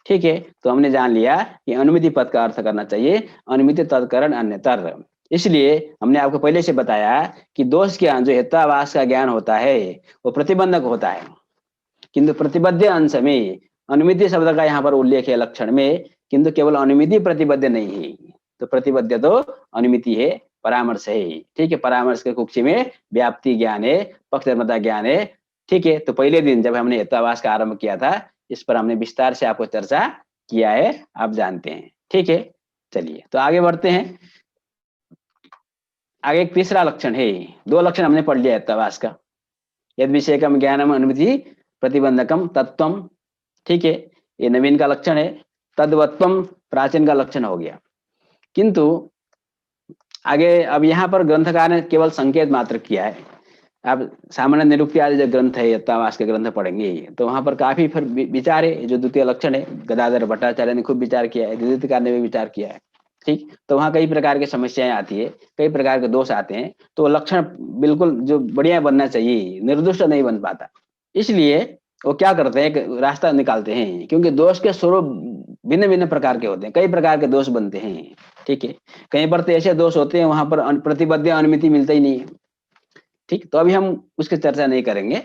ठीक है। तो हमने जान लिया कि अनुमिति पद का अर्थ करना चाहिए अनुमिति तत्करण अन्यतर। इसलिए हमने आपको पहले से बताया कि दोष ज्ञान जो हेत्वाभास का ज्ञान होता है वो प्रतिबंधक होता है, किंतु प्रतिबद्ध अंश में अनुमिति शब्द का यहाँ पर उल्लेख है लक्षण में, किंतु केवल अनुमिति प्रतिबद्ध नहीं है। तो प्रतिबद्ध तो अनुमिति है, परामर्श है। ठीक है, परामर्श के कुक्षी में व्याप्ति ज्ञान है, पक्षधर्मता ज्ञान है। ठीक है, तो पहले दिन जब हमने हेत्वाभास का आरंभ किया था, इस पर हमने विस्तार से आपको चर्चा किया है, आप जानते हैं। ठीक है, चलिए तो आगे बढ़ते हैं। आगे एक तीसरा लक्षण है, दो लक्षण हमने पढ़ लिया हेत्वाभास का, यद विषयकम ज्ञानम अनुमिति प्रतिबंधकम तत्वम। ठीक है, ये नवीन का लक्षण है। तद्वत्वम प्राचीन का लक्षण हो गया। किंतु आगे अब यहाँ पर ग्रंथकार ने केवल संकेत मात्र किया है। आप सामान्य निरुक्ति आदि जो ग्रंथ है, हेत्वाभास के ग्रंथ पढ़ेंगे तो वहां पर काफी फिर विचार है। जो द्वितीय लक्षण है, गदाधर भट्टाचार्य ने खूब विचार किया है, द्वितीयकार ने भी विचार किया है। ठीक, तो वहाँ कई प्रकार की समस्याएं आती है, कई प्रकार के दोष आते हैं, तो लक्षण बिल्कुल जो बढ़िया बनना चाहिए निर्दुष्ट नहीं बन पाता। इसलिए वो क्या करते हैं, एक रास्ता निकालते हैं, क्योंकि दोष के स्वरूप भिन्न भिन्न प्रकार के होते हैं, कई प्रकार के दोष बनते हैं। ठीक है, कहीं पर तो ऐसे दोष होते हैं वहां पर प्रतिबद्ध अनुमिति मिलता ही नहीं है। ठीक, तो अभी हम उसकी चर्चा नहीं करेंगे।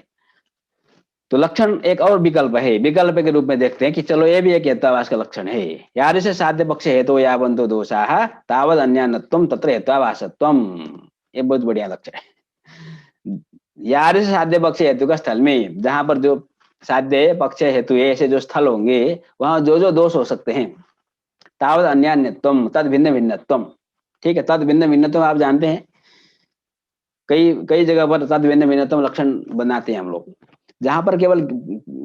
तो लक्षण एक और विकल्प है, विकल्प के रूप में देखते हैं कि चलो ये भी एक हेत्वाभास का लक्षण है। यार से साध्य पक्ष हेतु यावंतो दोषाः तावद अन्यान्नत्वम तत्र हेत्वाभासत्वम। ये बहुत बढ़िया लक्षण है। यार से साध्य पक्ष हेतु का स्थल में, जहां पर जो साध्य पक्ष हेतु ऐसे जो स्थल होंगे वहां जो जो दोष हो सकते हैं, तावद अन्यान्यत्वम तद भिन्न भिन्नत्वम। ठीक है, तद भिन्न भिन्नत्वम आप जानते हैं, कई कई जगह पर तद भिन्न भिन्नत्वम लक्षण बनाते हैं हम लोग। जहां पर केवल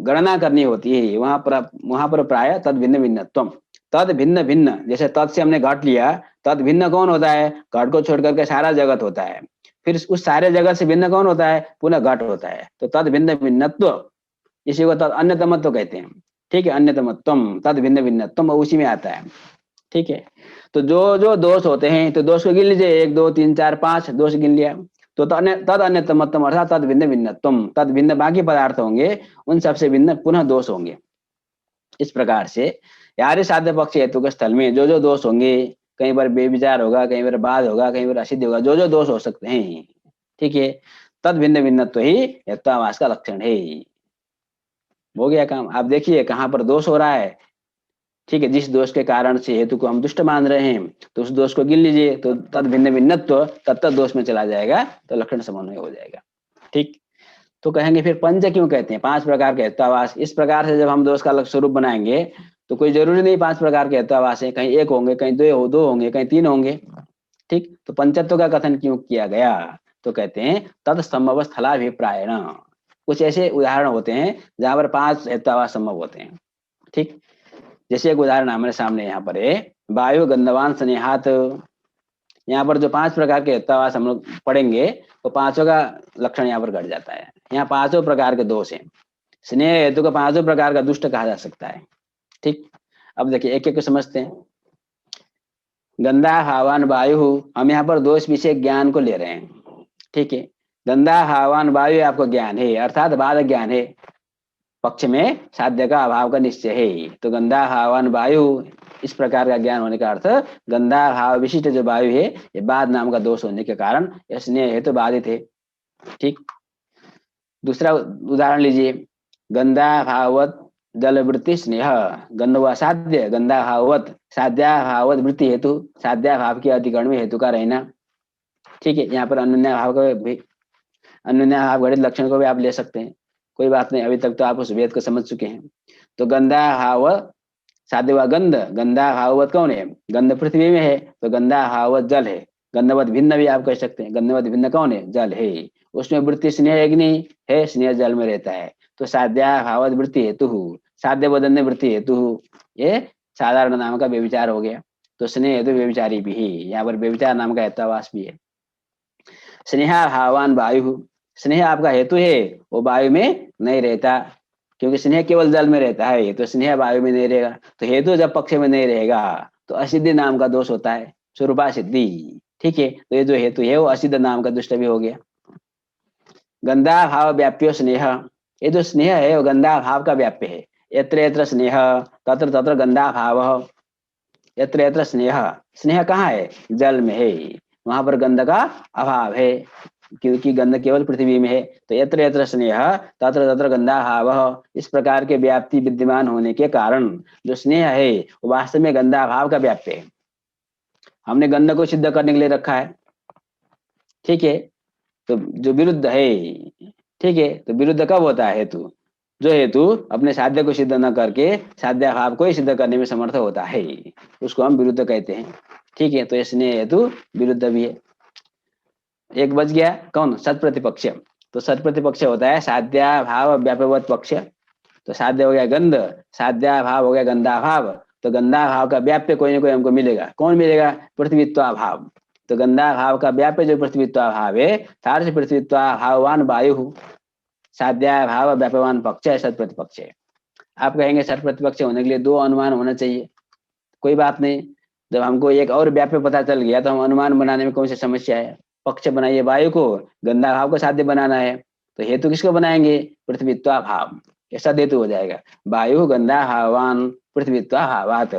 गणना करनी होती है वहां पर प्राय तद भिन्न भिन्नत्वम, तद भिन्न भिन्न। जैसे तद से हमने घट लिया, तद भिन्न कौन होता है, घट को छोड़ करके सारा जगत होता है। फिर उस सारे जगत से भिन्न कौन होता है, पुनः घट होता है। तो तद भिन्न भिन्नत्व, इसी को तद अन्यतमत्व कहते हैं। ठीक है, अन्यतमत्वम तद भिन्न भिन्नत्वम उसी में आता है। ठीक है, तो जो जो दोष होते हैं, तो दोष को गिन लीजिए, 1 2 3 4 5 दोष गिन लिया। तो तद अन्यतमत्वम अर्थात तद भिन्न भिन्नत्वम, तद भिन्न बाकी पदार्थ होंगे उन सबसे भिन्न पुनः दोष होंगे। इस प्रकार से यार साध्य पक्ष हेतु के स्थल में जो जो दोष होंगे, कहीं पर बेविचार होगा, कहीं पर बाद होगा, कहीं पर असिद्ध होगा, जो जो दोष हो सकते हैं। ठीक है, तद भिन्न भिन्नत्व ही हेत्वाभास का लक्षण है। हो गया काम। आप देखिए कहाँ पर दोष हो रहा है। ठीक है, जिस दोष के कारण से हेतु को हम दुष्ट मान रहे हैं, तो उस दोष को गिन लीजिए, तो तद भिन्न भिन्नत्व तत्त दोष में चला जाएगा, तो लक्षण समन्वय हो जाएगा। ठीक, तो कहेंगे फिर पंच क्यों कहते हैं, 5 प्रकार के हेत्वाभास। इस प्रकार से जब हम दोष का स्वरूप बनाएंगे तो कोई जरूरी नहीं 5 प्रकार के हेत्वाभास है, कहीं 1 होंगे, कहीं 2 होंगे, कहीं 3 होंगे। ठीक, तो पंचत्व का कथन क्यों किया गया, तो कहते हैं तद संभव स्थलाभिप्रायण। कुछ ऐसे उदाहरण होते हैं जहां पर 5 हेत्वाभास संभव होते हैं। ठीक, जैसे एक उदाहरण हमारे सामने यहाँ पर है, वायु गंधवान स्नेहात। यहाँ पर जो 5 प्रकार के हेत्वाभास हम लोग पढ़ेंगे, तो 5 का लक्षण यहाँ पर घट जाता है। यहाँ 5 प्रकार के दोष हैं। स्नेह हेतु को 5 प्रकार का दुष्ट कहा जा सकता है। ठीक, अब देखिए एक एक को समझते हैं। गंधा हावान वायु, हम यहाँ पर दोष विषय ज्ञान को ले रहे हैं। ठीक है, गंधा हावान वायु आपको ज्ञान है, अर्थात बाधक ज्ञान है, पक्ष में साध्य का अभाव का निश्चय है। तो गंधा हावान वायु, इस प्रकार का ज्ञान होने का अर्थ गंधा भाव विशिष्ट जो वायु है, ये बाद नाम का दोष होने के कारण यह स्नेह है तो बाधित है। ठीक, दूसरा उदाहरण लीजिए, गंधा भाववत जलवृत्ति स्नेह, गंधवा साध्य, गंधा भाववत साध्या भाववत वृत्ति हेतु, साध्या भाव के अधिकरण में हेतु का रहना। ठीक है, यहाँ पर अन्य भाव का भी, अन्य भाव गणित लक्षण को भी आप ले सकते हैं, कोई बात नहीं, अभी तक तो आप उस वेद को समझ चुके हैं। तो गंधा भाव साध्य व गंध, गंधा भाववत कौन है, गंध पृथ्वी में है, तो गंधा भाववत जल है। गंधवत भिन्न भी आप कह सकते हैं, गंधवत भिन्न कौन है, जल है। उसमें वृत्ति स्नेह अग्नि है, स्नेह जल में रहता है। तो साध्या भाववत वृत्ति हेतु, साध्य बदन वृत्ति हेतु, ये साधारण नाम का व्यभिचार हो गया। तो स्नेह हेतु व्यभिचारी भी है, यहाँ पर व्यभिचार नाम का हेत्वाभास भी है। स्नेहा भावान वायु, स्नेह आपका हेतु है, वो वायु में नहीं रहता, क्योंकि स्नेह केवल जल में रहता है, तो स्नेह वायु में नहीं रहेगा। तो हेतु जब पक्ष में नहीं रहेगा तो असिद्धि नाम का दोष होता है, स्वरूपा सिद्धि। ठीक है, तो ये जो हेतु है वो असिद्ध नाम का दुष्ट भी हो गया। गंधा भाव व्याप्यो स्नेह, ये जो स्नेह है वो गंधा भाव का व्याप्य है। यत्र यत्र स्नेह तत्र तत्र गंधा भाव, यत्र यत्र स्नेह, स्नेह कहाँ है, जल में है, वहां पर गंध का अभाव है। क्योंकि गंध केवल पृथ्वी में है। तो यत्र यत्र स्नेह तत्र तत्र गंधा भाव, इस प्रकार के व्याप्ति विद्यमान होने के कारण जो स्नेह है वो वास्तव में गंधा भाव का व्याप्य है। हमने गंध को सिद्ध करने के लिए रखा है, ठीक है। तो जो विरुद्ध है, ठीक है, तो विरुद्ध कब होता है? हेतु। जो हेतु अपने साध्य को सिद्ध न करके साध्य भाव को ही सिद्ध करने में समर्थ होता है, उसको हम विरुद्ध कहते हैं, ठीक है। तो ये स्नेह हेतु विरुद्ध भी है। एक बच गया, कौन? सत प्रतिपक्ष। तो सत प्रतिपक्ष होता है साध्या भाव व्यापवत पक्ष। तो साध्य हो गया गंध, साध्या भाव हो गया गंधा भाव। तो गंधा भाव का व्याप्य कोई ना कोई हमको मिलेगा। कौन मिलेगा? पृथ्वीत्वा भाव। तो गंधा भाव का व्याप्य जो पृथ्वीत्वा भाव है, सार्थ पृथ्वीत्वा भाववान वायु, साध्या भाव व्यापवान पक्ष है, सत प्रतिपक्ष है। आप कहेंगे सत प्रतिपक्ष होने के लिए दो अनुमान होना चाहिए। कोई बात नहीं, जब हमको एक और व्याप्य पता चल गया तो हम अनुमान बनाने में कौन सी समस्या है? पक्ष बनाइए वायु को, गंधा भाव को साध्य बनाना है, तो हेतु किसको बनाएंगे? पृथ्वीत्वा भाव, ऐसा हेतु हो जाएगा। वायु गंधा भावान पृथ्वीत्वा भावात,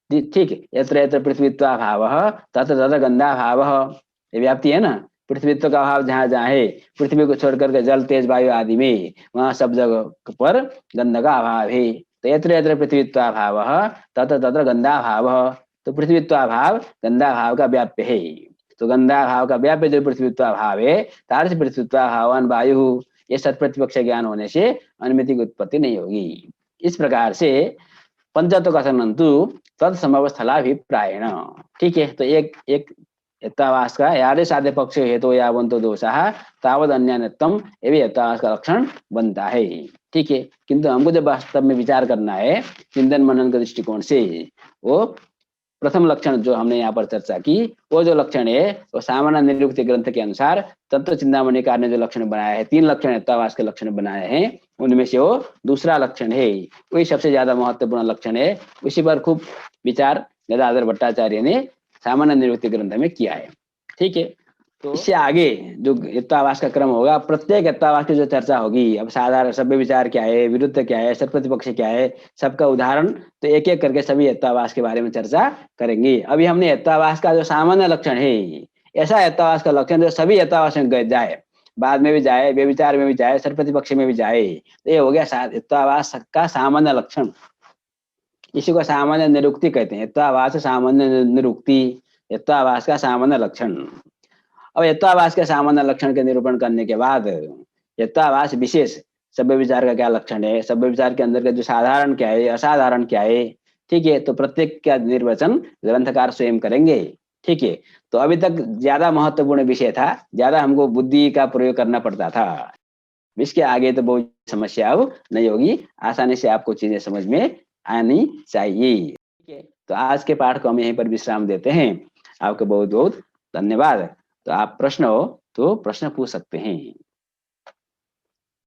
ठीक है। यत्र यत्र पृथ्वीत्वा भाव तत्र तत्र गंधा भाव, ये व्याप्ति है ना। पृथ्वीत्व का भाव जहां जहां है, पृथ्वी को छोड़ करके जल तेज वायु आदि में, वहां सब जगह पर गंध का अभाव है। तो यत्र यत्र पृथ्वीत्वा भाव तत्र तत्र गंधा भाव, तो पृथ्वीत्वा भाव गंधा भाव का व्याप्य है। तो गंधा भाव का व्याप्य जो पृथ्वीत्वा भाव है, तार पृथ्वीत्वा भावान वायु, ये सत प्रतिपक्ष ज्ञान होने से अनुमिति की उत्पत्ति नहीं होगी। इस प्रकार से पंचत्व कथनंतु तत्संभव स्थलाभिप्रायण, ठीक है। तो एक एक यत्तावास का यादे साध्य पक्ष हेतु यावंतो दोषः तावद अन्यान्यतम, ये भी यत्तावास का लक्षण बनता है, ठीक है। किंतु हमको जब वास्तव में विचार करना है चिंतन मनन के दृष्टिकोण से, वो प्रथम लक्षण जो हमने यहाँ पर चर्चा की, वो जो लक्षण है वो सामान्य निरुक्ति ग्रंथ के अनुसार तत्व चिंतामणिकार ने जो लक्षण बनाया है, 3 लक्षण यत्तावास के लक्षण बनाए हैं, उनमें से वो दूसरा लक्षण है, वही सबसे ज्यादा महत्वपूर्ण लक्षण है। उसी पर खूब विचार गदाधर भट्टाचार्य ने सामान्य निरुक्ति ग्रंथ में किया है, ठीक है। तो इससे आगे जो यत्तावास का क्रम होगा, प्रत्येक यत्तावास की जो चर्चा होगी, अब साधारण सभ्य विचार क्या है, विरुद्ध क्या है, सत प्रतिपक्ष क्या है, सबका उदाहरण, तो एक एक करके सभी यत्तावास के बारे में चर्चा करेंगे। अभी हमने यत्तावास का जो सामान्य लक्षण है, ऐसा यत्तावास का लक्षण जो सभी यत्तावास में जाए, बाद में भी जाए, व्यभिचार में भी जाए, सत प्रतिपक्ष में भी जाए, तो ये हो गया यत्तावास का सामान्य लक्षण। इसी को सामान्य निरुक्ति कहते हैं। यत्तावास सामान्य निरुक्ति, यत्तावास का सामान्य लक्षण। अब यत्तावास के सामान्य लक्षण के निरूपण करने के बाद यत्तावास विशेष सभ्य विचार का क्या लक्षण है, सभ्य विचार के अंदर का जो साधारण क्या है, असाधारण क्या है, ठीक है। तो प्रत्येक का निर्वचन ग्रंथकार स्वयं करेंगे, ठीक है। तो अभी तक ज्यादा महत्वपूर्ण विषय था, ज्यादा हमको बुद्धि का प्रयोग करना पड़ता था। इसके आगे तो बहुत समस्या अब नहीं होगी, आसानी से आपको चीजें समझ में आनी चाहिए, ठीक है। तो आज के पाठ को हम यहीं पर विश्राम देते हैं। आपको बहुत बहुत धन्यवाद। तो आप प्रश्न हो तो प्रश्न पूछ सकते हैं।